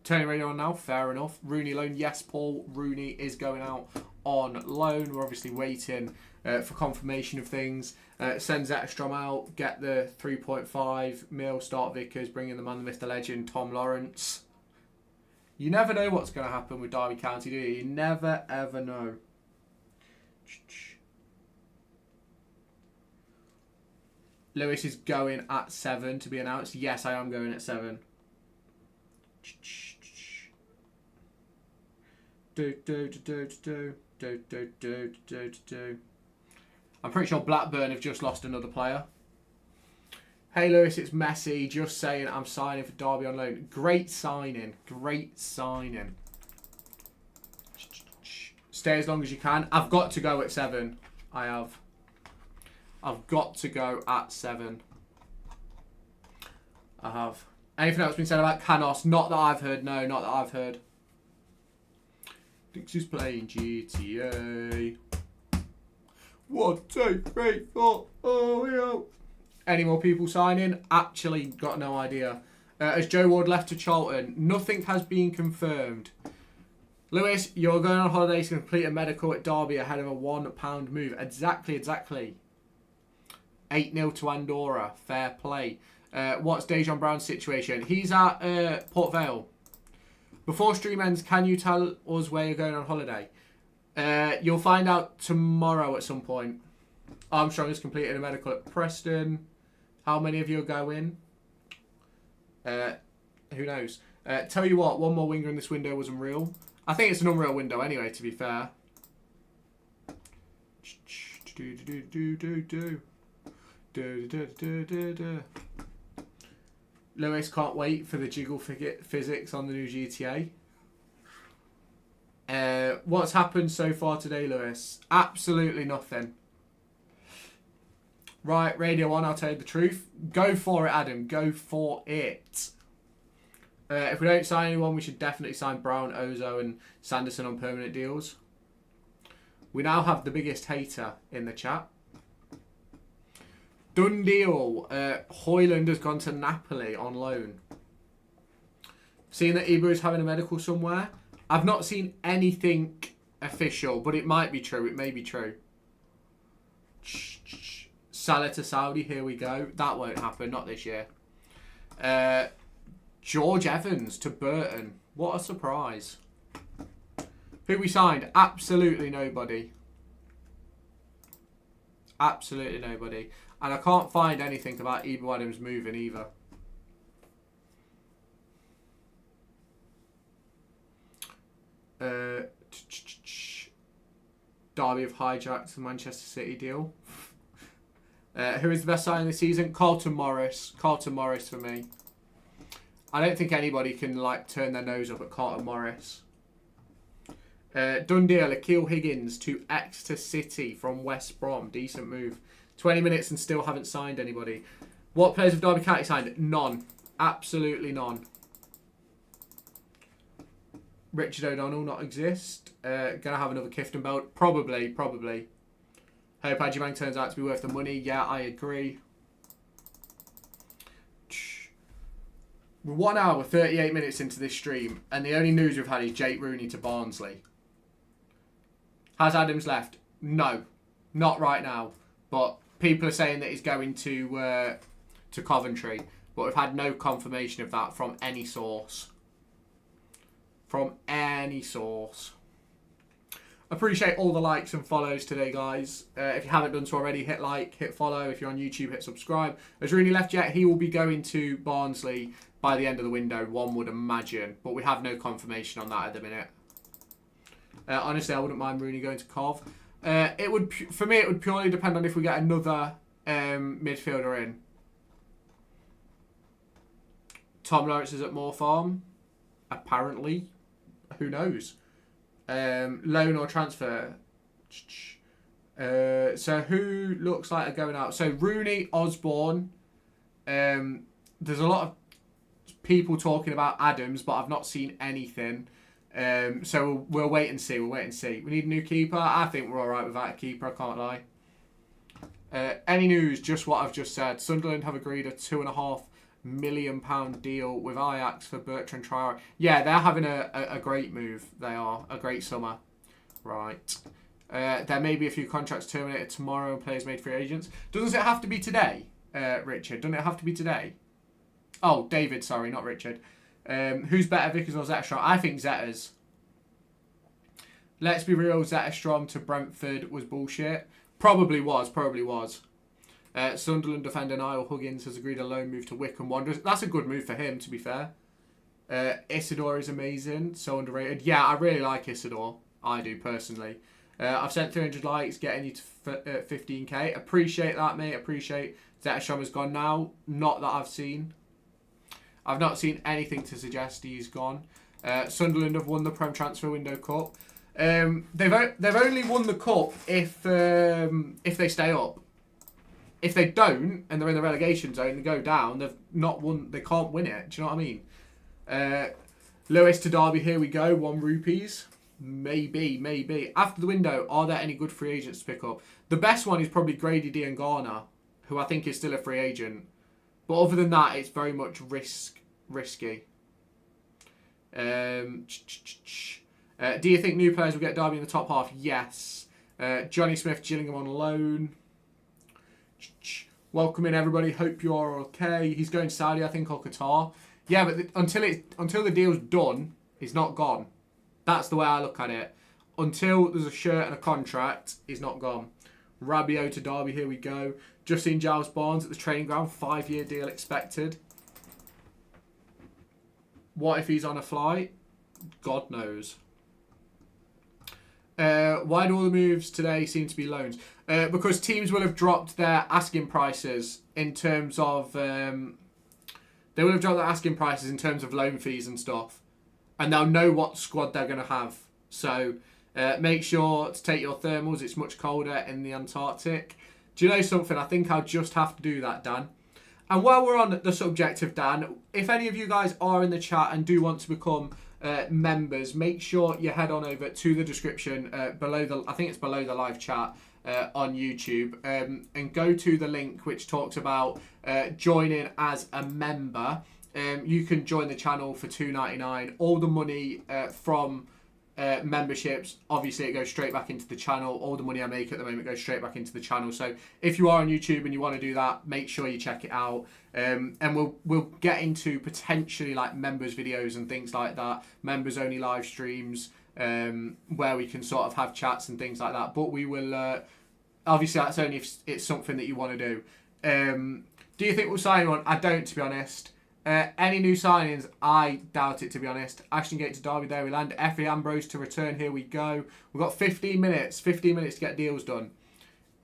A: Turning radio on now. Fair enough. Rooney loan. Yes, Paul. Rooney is going out on loan. We're obviously waiting for confirmation of things. Send Zetterstrom out. Get the 3.5 mil. Start Vickers. Bring in the man, the Mr. Legend, Tom Lawrence. You never know what's going to happen with Derby County, do you? You never, ever know. Lewis is going at 7 to be announced. Yes, I am going at 7. I'm pretty sure Blackburn have just lost another player. Hey Lewis, it's Messi. Just saying I'm signing for Derby on loan. Great signing. Great signing. Stay as long as you can. I've got to go at 7. I have. I've got to go at 7. I have. Anything else been said about Canos? Not that I've heard. No, not that I've heard. Thinks he's playing GTA. 1, 2, 3, 4. Oh, yeah. Any more people signing? Actually, got no idea. Has Joe Ward left to Charlton? Nothing has been confirmed. Lewis, you're going on holiday to complete a medical at Derby ahead of a £1 move. Exactly. 8-0 to Andorra. Fair play. What's Dejan Brown's situation? He's at Port Vale. Before stream ends, can you tell us where you're going on holiday? You'll find out tomorrow at some point. Armstrong has completed a medical at Preston. How many of you are going? Who knows? Tell you what, one more winger in this window was unreal. I think it's an unreal window anyway, to be fair. Lewis can't wait for the jiggle physics on the new GTA. What's happened so far today, Lewis? Absolutely nothing. Right, Radio 1, I'll tell you the truth. Go for it, Adam. Go for it. If we don't sign anyone, we should definitely sign Brown, Ozo and Sanderson on permanent deals. We now have the biggest hater in the chat. Done deal. Højlund has gone to Napoli on loan. Seeing that Ibra is having a medical somewhere. I've not seen anything official, but it might be true. It may be true. Salah to Saudi. Here we go. That won't happen. Not this year. George Evans to Burton. What a surprise. Who we signed? Absolutely nobody. Absolutely nobody. And I can't find anything about Ibra Adams moving either. Derby have hijacked the Manchester City deal. Who is the best signing this season? Carlton Morris. Carlton Morris for me. I don't think anybody can like turn their nose up at Carlton Morris. Done deal. Akil Higgins to Exeter City from West Brom. Decent move. 20 minutes and still haven't signed anybody. What players have Derby County signed? None. Absolutely none. Richard O'Donnell not exist. Gonna have another Kifton belt. Probably. Hope Adjumang turns out to be worth the money. Yeah, I agree. We're 1 hour, 38 minutes into this stream, and the only news we've had is Jake Rooney to Barnsley. Has Adams left? No. Not right now. But people are saying that he's going to Coventry. But we've had no confirmation of that from any source. From any source. Appreciate all the likes and follows today, guys. If you haven't done so already, hit like, hit follow. If you're on YouTube, hit subscribe. Has Rooney left yet? He will be going to Barnsley by the end of the window, one would imagine. But we have no confirmation on that at the minute. Honestly, I wouldn't mind Rooney going to Cov. For me, it would purely depend on if we get another midfielder in. Tom Lawrence is at Moor Farm. Apparently. Who knows? Loan or transfer. So who looks like are going out? So Rooney, Osborne. There's a lot of people talking about Adams, but I've not seen anything. So we'll wait and see. We need a new keeper. I think we're all right without a keeper. I can't lie. Any news? Just what I've just said. Sunderland have agreed a £2.5 million deal with Ajax for Bertrand Traore. Yeah, they're having a great move. They are a great summer. Right. There may be a few contracts terminated tomorrow and players made free agents. Doesn't it have to be today, Richard? Doesn't it have to be today? Oh, David, sorry, not Richard. Who's better, Vickers or Zetterstrom? I think Zetters. Let's be real, Zetterstrom to Brentford was bullshit. Probably was. Sunderland defender Niall Huggins has agreed a loan move to Wycombe Wanderers. That's a good move for him, to be fair. Isidore is amazing, so underrated. Yeah, I really like Isidore. I do, personally. I've sent 300 likes, getting you to 15k. Appreciate that, mate. Appreciate Zetterstrom has gone now. Not that I've seen. I've not seen anything to suggest he's gone. Sunderland have won the Prem Transfer Window Cup. They've only won the cup if they stay up. If they don't and they're in the relegation zone and go down, they've not won. They can't win it. Do you know what I mean? Lewis to Derby. Here we go. £1. Maybe. After the window, are there any good free agents to pick up? The best one is probably Grady Diangana, who I think is still a free agent. But other than that, it's very much risky. Do you think new players will get Derby in the top half? Yes. Johnny Smith, Gillingham on loan. Welcome in, everybody. Hope you are okay. He's going to Saudi, I think, or Qatar. Yeah, but until the deal's done, he's not gone. That's the way I look at it. Until there's a shirt and a contract, he's not gone. Rabiot to Derby, here we go. Just seen Giles Barnes at the training ground, 5-year deal expected. What if he's on a flight? God knows. Why do all the moves today seem to be loans? Because teams will have dropped their asking prices in terms of... they will have dropped their asking prices in terms of loan fees and stuff. And they'll know what squad they're going to have. So make sure to take your thermals. It's much colder in the Antarctic. Do you know something? I think I'll just have to do that, Dan. And while we're on the subject of Dan, if any of you guys are in the chat and do want to become members, make sure you head on over to the description below the, I think it's below the live chat on YouTube, and go to the link which talks about joining as a member. You can join the channel for $2.99. All the money from memberships, obviously it goes straight back into the channel. All the money I make at the moment goes straight back into the channel. So if you are on YouTube and you want to do that, make sure you check it out. And we'll get into potentially like members videos and things like that, members only live streams, where we can sort of have chats and things like that. But we will obviously that's only if it's something that you want to do. Do you think we'll sign one? I don't, to be honest. Any new signings? I doubt it, to be honest. Ashton Gate to Derby, there we land. Effie Ambrose to return, here we go. We've got 15 minutes to get deals done.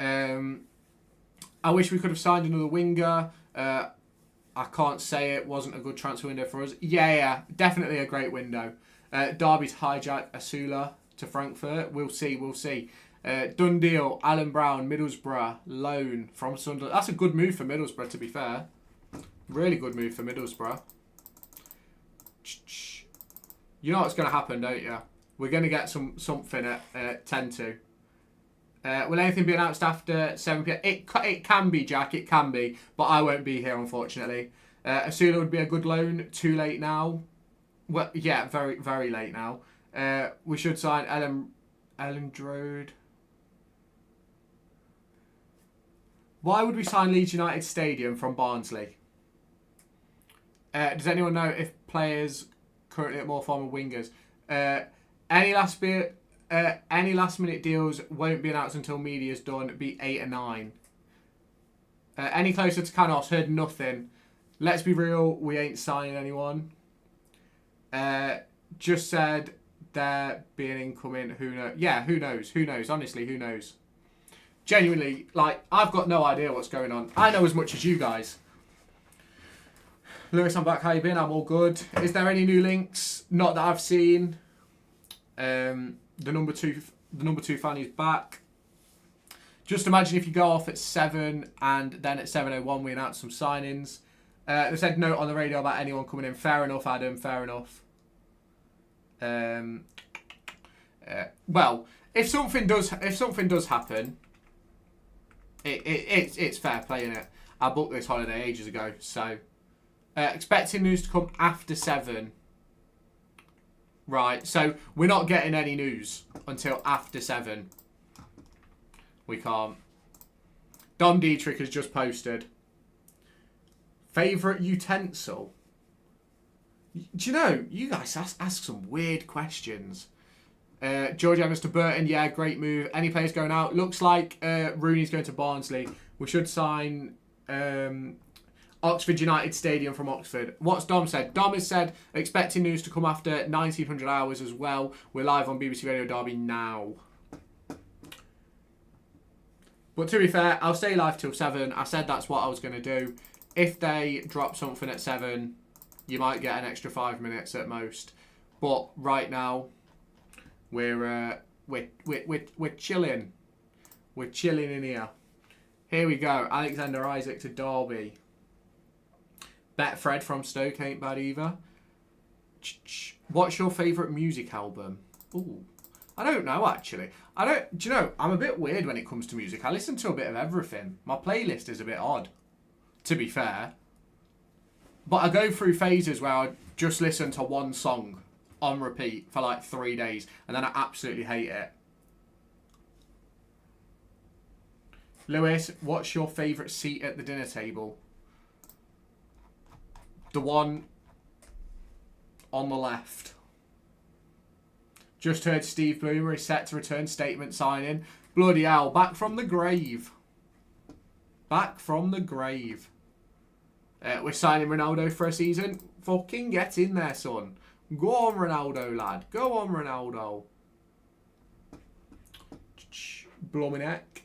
A: I wish we could have signed another winger. I can't say it wasn't a good transfer window for us. Yeah, definitely a great window. Derby's hijacked Asula to Frankfurt. We'll see. Done deal, Alan Brown, Middlesbrough, loan from Sunderland. That's a good move for Middlesbrough, to be fair. Really good move for Middlesbrough. You know what's going to happen, don't you? We're going to get something at 10-2. Will anything be announced after 7 p.m? It can be, Jack. It can be. But I won't be here, unfortunately. Asula would be a good loan. Too late now. Well, yeah, very, very late now. We should sign Ellen Drode. Why would we sign Leeds United Stadium from Barnsley? Does anyone know if players currently at more form of wingers? Any last minute deals won't be announced until media's done. It'd be 8 or 9. Any closer to Canos? Heard nothing. Let's be real, we ain't signing anyone. Just said there being incoming. Who knows? Yeah, who knows? Who knows? Honestly, who knows? Genuinely, like, I've got no idea what's going on. I know as much as you guys. Lewis, I'm back. How you been? I'm all good. Is there any new links? Not that I've seen. The number two fan is back. Just imagine if you go off at 7 and then at 7:01 we announce some signings. They said note on the radio about anyone coming in. Fair enough, Adam. Fair enough. Well, if something does happen, it's fair play, innit? I booked this holiday ages ago, so. Expecting news to come after 7. Right, so we're not getting any news until after 7. We can't. Dom Dietrich has just posted. Favourite utensil? Do you know, you guys ask some weird questions. George Evans to Burton, yeah, great move. Any players going out? Looks like Rooney's going to Barnsley. We should sign... Oxford United Stadium from Oxford. What's Dom said? Dom has said, expecting news to come after 1900 hours as well. We're live on BBC Radio Derby now. But to be fair, I'll stay live till 7. I said that's what I was going to do. If they drop something at 7, you might get an extra 5 minutes at most. But right now, we're chilling. We're chilling in here. Here we go. Alexander Isaac to Derby. Betfred from Stoke ain't bad either. What's your favourite music album? Ooh, I don't know actually. Do you know, I'm a bit weird when it comes to music. I listen to a bit of everything. My playlist is a bit odd, to be fair. But I go through phases where I just listen to one song on repeat for like 3 days and then I absolutely hate it. Lewis, what's your favourite seat at the dinner table? The one on the left. Just heard Steve Bloomer is set to return, statement signing. Bloody hell. Back from the grave. Back from the grave. We're signing Ronaldo for a season. Fucking get in there, son. Go on, Ronaldo, lad. Go on, Ronaldo. Blooming heck.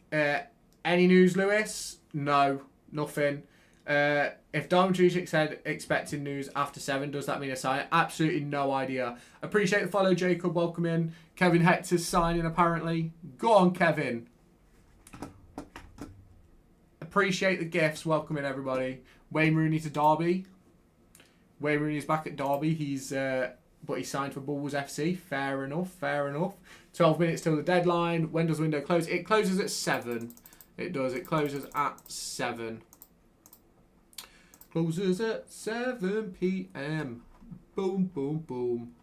A: Any news, Lewis? No. Nothing. If Dominatrix said expecting news after 7, does that mean a sign? Absolutely no idea. Appreciate the follow, Jacob. Welcome in. Kevin Hector's signing, apparently. Go on, Kevin. Appreciate the gifts. Welcome in, everybody. Wayne Rooney to Derby. Wayne Rooney's back at Derby. But he signed for Bulls FC. Fair enough. Fair enough. 12 minutes till the deadline. When does the window close? It closes at 7. It does. It closes at 7. Closes at 7 p.m. Boom, boom, boom.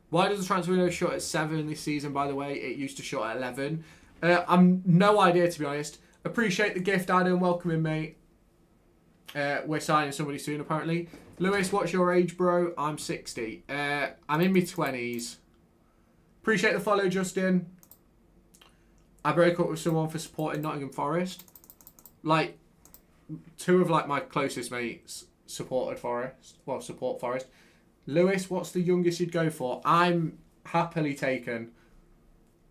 A: Why does the transfer window shut at 7 this season, by the way? It used to shut at 11. I'm no idea, to be honest. Appreciate the gift, Adam. Welcome in, mate. We're signing somebody soon, apparently. Lewis, what's your age, bro? I'm 60. I'm in my 20s. Appreciate the follow, Justin. I broke up with someone for supporting Nottingham Forest. Like, 2 of like my closest mates supported Forest. Well, support Forest. Lewis, what's the youngest you'd go for? I'm happily taken.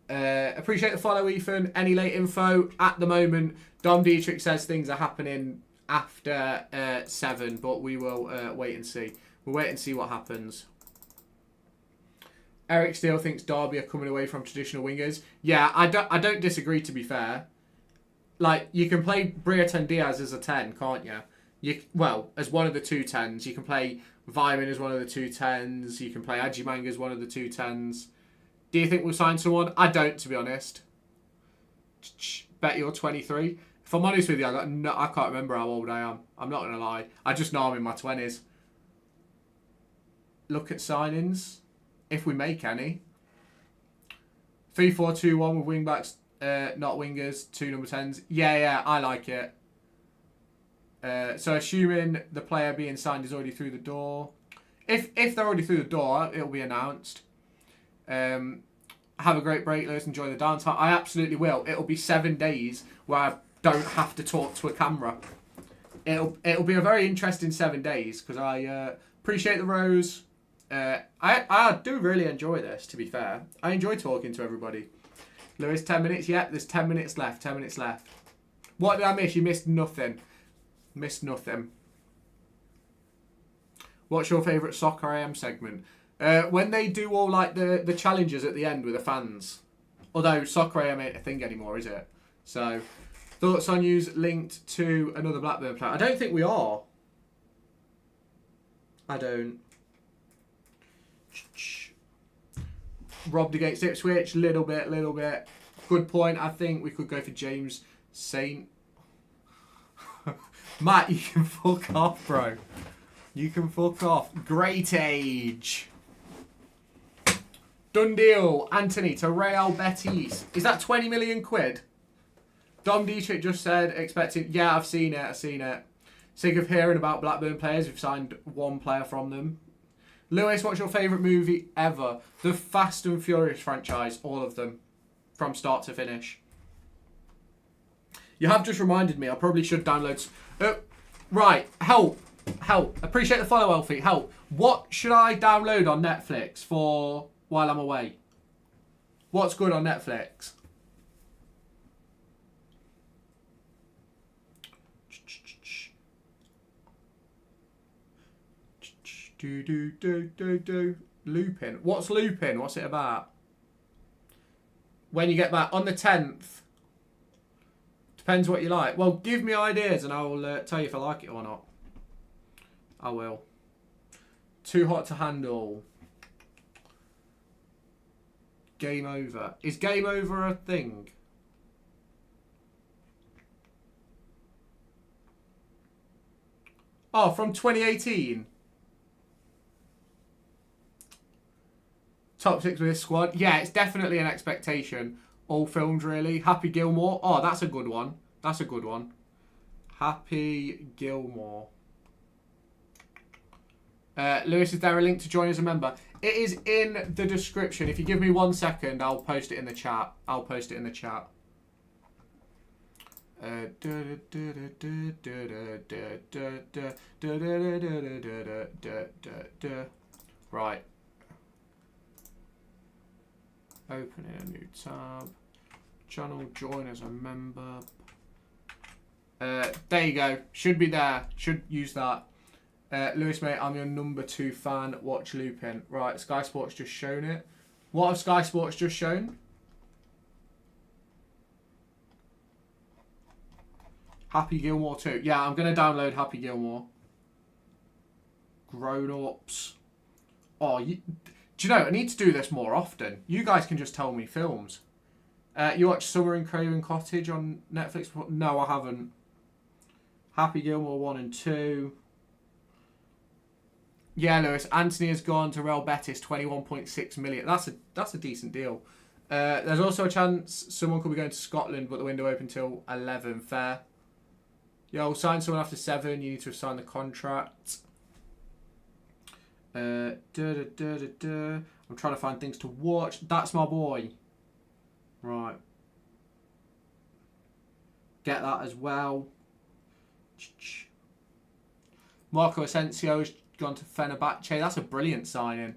A: Appreciate the follow, Ethan. Any late info? At the moment, Dom Dietrich says things are happening after 7, but we will wait and see. We'll wait and see what happens. Eric Steele thinks Derby are coming away from traditional wingers. Yeah, I don't disagree, to be fair. Like, you can play Brereton Diaz as a 10, can't you? Well, as one of the 2 10s. You can play Vyman as one of the 2 10s. You can play Ajimang as one of the 2 10s. Do you think we'll sign someone? I don't, to be honest. Bet you're 23. If I'm honest with you, I can't remember how old I am. I'm not going to lie. I just know I'm in my 20s. Look at signings. If we make any. 3-4-2-1 with wing-backs, not wingers, 2 number 10s. Yeah, I like it. So assuming the player being signed is already through the door. If they're already through the door, it'll be announced. Have a great break, Lewis. Enjoy the downtime. I absolutely will. It'll be 7 days where I don't have to talk to a camera. It'll be a very interesting 7 days because I appreciate the rose. I do really enjoy this, to be fair. I enjoy talking to everybody. Lewis, 10 minutes? Yep, there's 10 minutes left. 10 minutes left. What did I miss? You missed nothing. Missed nothing. What's your favourite Soccer AM segment? When they do all like the challenges at the end with the fans. Although Soccer AM ain't a thing anymore, is it? So, thoughts on yous linked to another Blackburn player? I don't think we are. I don't. Robbed against Ipswich, little bit. Good point. I think we could go for James Saint. Matt, you can fuck off, bro. You can fuck off. Great age. Done deal. Anthony to Real Betis. Is that 20 million quid? Dom Dietrich just said, expecting... Yeah, I've seen it. Sick of hearing about Blackburn players. We've signed 1 player from them. Lewis, what's your favourite movie ever? The Fast and Furious franchise. All of them. From start to finish. You have just reminded me. I probably should download... right. Help. Appreciate the follow, Elfie. Help. What should I download on Netflix for while I'm away? What's good on Netflix? Lupin. What's Lupin? What's it about? When you get back on the 10th. Depends what you like. Well, give me ideas and I will tell you if I like it or not. I will. Too hot to handle. Game over. Is game over a thing? Oh, from 2018. Top 6 with this squad. Yeah, it's definitely an expectation. All filmed, really. Happy Gilmore. Oh, that's a good one. Happy Gilmore. Lewis, is there a link to join as a member? It is in the description. If you give me 1 second, I'll post it in the chat. Right. Opening a new tab. Channel, join as a member. There you go. Should be there. Should use that. Lewis, mate, I'm your number 2 fan. Watch Lupin. Right, Sky Sports just shown it. What have Sky Sports just shown? Happy Gilmore 2. Yeah, I'm going to download Happy Gilmore. Grown-ups. Oh, do you know, I need to do this more often. You guys can just tell me films. You watched Summer in Craven Cottage on Netflix? No, I haven't. Happy Gilmore 1 and 2. Yeah, Lewis. Anthony has gone to Real Betis, 21.6 million. That's a decent deal. There's also a chance someone could be going to Scotland, but the window open till 11. Fair. Yo, sign someone after 7. You need to have signed the contract. I'm trying to find things to watch. That's my boy. Right. Get that as well. Marco Asensio's gone to Fenerbahce. That's a brilliant signing.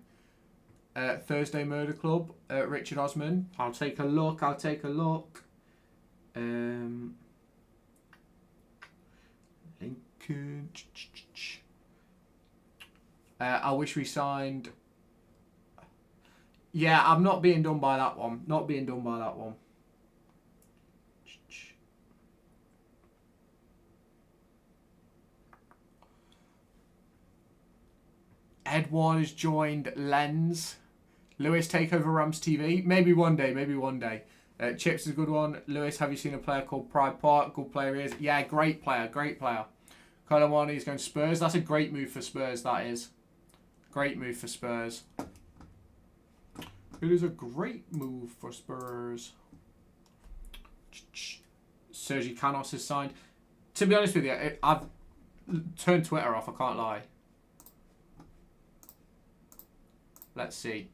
A: Thursday Murder Club. Richard Osman. I'll take a look. Lincoln. I wish we signed. Yeah, I'm not being done by that one. Edward has joined Lens. Lewis, take over Rams TV. Maybe one day. Chips is a good one. Lewis, have you seen a player called Pride Park? Good player he is. Yeah, great player. Colin is going to Spurs. That's a great move for Spurs, that is. Great move for Spurs. It is a great move for Spurs. Sergi Canos has signed. To be honest with you, I've turned Twitter off, I can't lie. Let's see.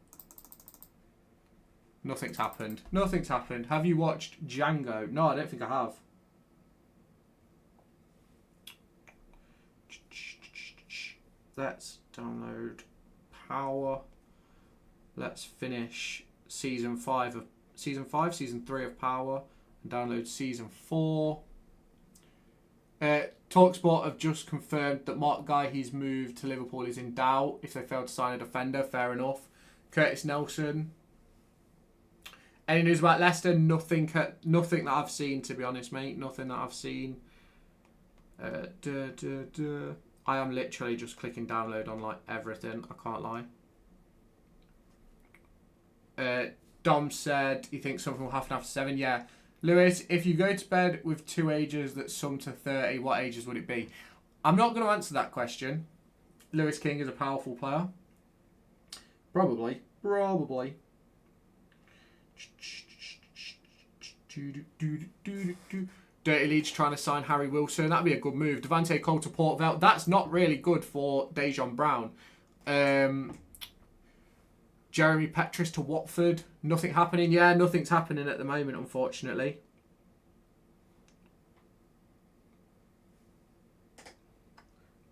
A: Nothing's happened. Have you watched Django? No, I don't think I have. Let's download Power. Let's finish season 3 of Power, and download season 4. TalkSport have just confirmed that Mark Guihi's move to Liverpool is in doubt if they fail to sign a defender. Fair enough. Curtis Nelson. Any news about Leicester? Nothing that I've seen, to be honest, mate. Nothing that I've seen. I am literally just clicking download on like everything. I can't lie. Dom said he thinks something will happen after 7. Yeah. Lewis, if you go to bed with 2 ages that sum to 30, what ages would it be? I'm not going to answer that question. Lewis King is a powerful player. Probably. Dirty Leeds trying to sign Harry Wilson. That'd be a good move. Devante Cole to Port Vale. That's not really good for Dejon Brown. Jeremy Petrus to Watford. Nothing happening. Yeah, nothing's happening at the moment, unfortunately.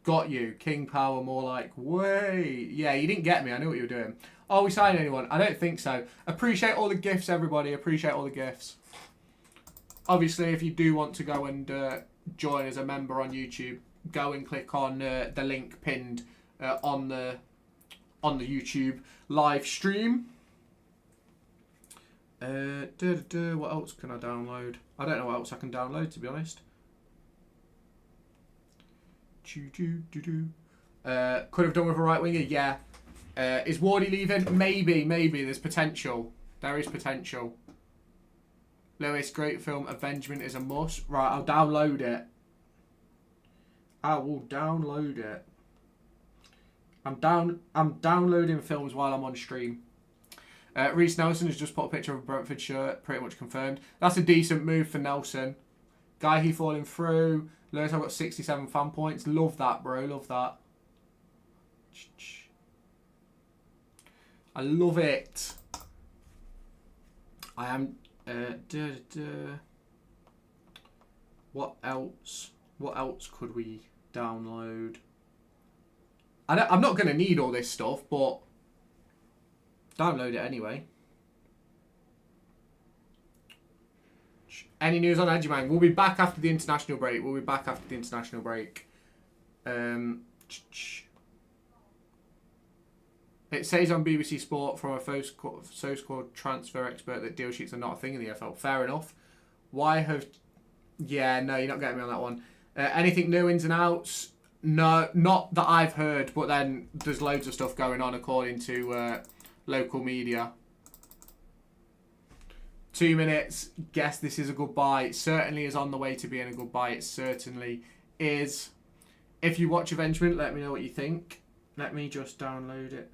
A: Got you. King Power, more like, way. Yeah, you didn't get me. I knew what you were doing. Are we signing anyone? I don't think so. Appreciate all the gifts, everybody. Appreciate all the gifts. Obviously, if you do want to go and join as a member on YouTube, go and click on the link pinned on the YouTube live stream. What else can I download? I don't know what else I can download, to be honest. Could have done with a right winger, yeah. Is Wardy leaving? Maybe. There's potential. There is potential. Lewis, great film. Avengement is a must. Right, I'll download it. I will download it. I'm downloading films while I'm on stream. Reece Nelson has just put a picture of a Brentford shirt. Pretty much confirmed. That's a decent move for Nelson. Guy falling through. Lewis, I've got 67 fan points. Love that, bro. Love that. I love it. I am... What else? What else could we download? I'm not going to need all this stuff, but download it anyway. Any news on Edgemang? We'll be back after the international break. It says on BBC Sport from a so-called transfer expert that deal sheets are not a thing in the EFL. Fair enough. Why have... Yeah, no, you're not getting me on that one. Anything new, ins and outs? No, not that I've heard, but then there's loads of stuff going on according to local media. 2 minutes. Guess this is a goodbye. It certainly is on the way to being a goodbye. It certainly is. If you watch Avengement, let me know what you think. Let me just download it.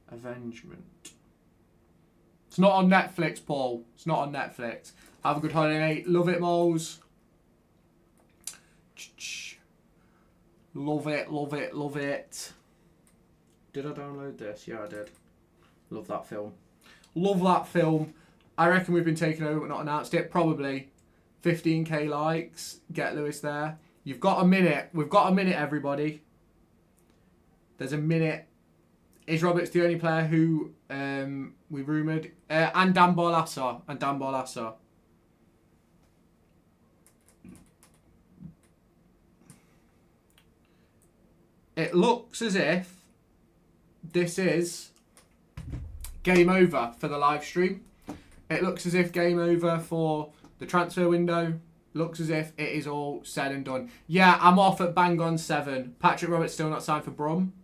A: Avengement. It's not on Netflix, Paul. It's not on Netflix. Have a good holiday. Love it, moles. Love it, love it, love it. Did I download this? Yeah, I did. Love that film. Love that film. I reckon we've been taken over but not announced it. Probably. 15k likes. Get Lewis there. You've got a minute. We've got a minute, everybody. There's a minute. Is Roberts the only player who we rumoured? And Dan Barlaser. It looks as if this is game over for the live stream. It looks as if game over for the transfer window. Looks as if it is all said and done. Yeah, I'm off at bang on 7. Patrick Roberts still not signed for Brum.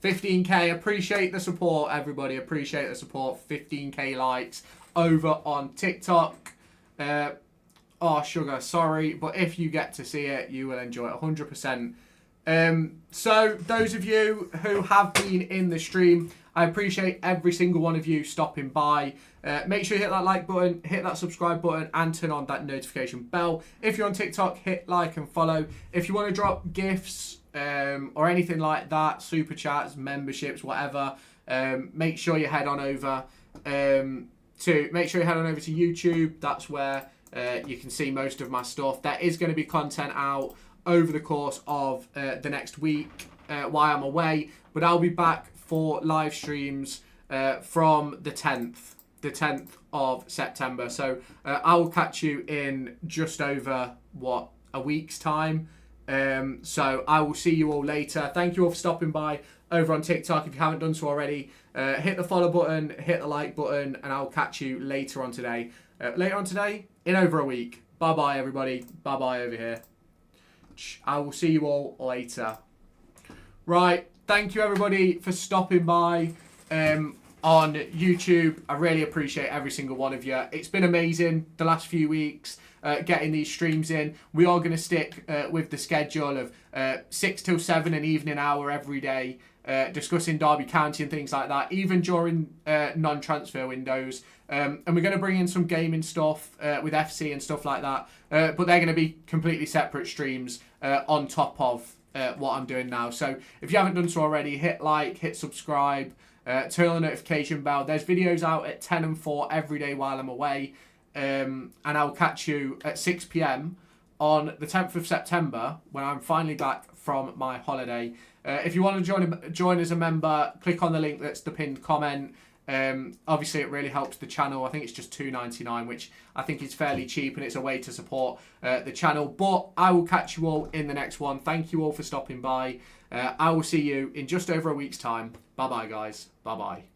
A: 15k. Appreciate the support, everybody. Appreciate the support. 15k likes over on TikTok. Oh, sugar, sorry. But if you get to see it, you will enjoy it 100%. So those of you who have been in the stream, I appreciate every single one of you stopping by. Make sure you hit that like button, hit that subscribe button, and turn on that notification bell. If you're on TikTok, hit like and follow. If you want to drop gifts or anything like that, super chats, memberships, whatever, make sure you head on over to YouTube. That's where you can see most of my stuff. There is going to be content out over the course of the next week while I'm away, but I'll be back for live streams from the 10th of September. So I will catch you in just over a week's time. So I will see you all later. Thank you all for stopping by over on TikTok. If you haven't done so already, hit the follow button, hit the like button, and I'll catch you later on today. In over a week. Bye bye, everybody. Bye bye over here. I will see you all later. Right, thank you everybody for stopping by on YouTube. I really appreciate every single one of you. It's been amazing the last few weeks getting these streams in. We are going to stick with the schedule of 6 till 7 an evening hour every day, discussing Derby County and things like that, even during non-transfer windows. And we're going to bring in some gaming stuff with FC and stuff like that. But they're going to be completely separate streams on top of what I'm doing now. So if you haven't done so already, hit like, hit subscribe, turn on the notification bell. There's videos out at 10 and 4 every day while I'm away. And I'll catch you at 6 p.m. on the 10th of September when I'm finally back from my holiday. If you want to join as a member, click on the link that's the pinned comment. Obviously it really helps the channel. I think it's just $2.99, which I think is fairly cheap, and it's a way to support the channel. But I will catch you all in the next one. Thank you all for stopping by. I will see you in just over a week's time. Bye bye, guys. Bye bye.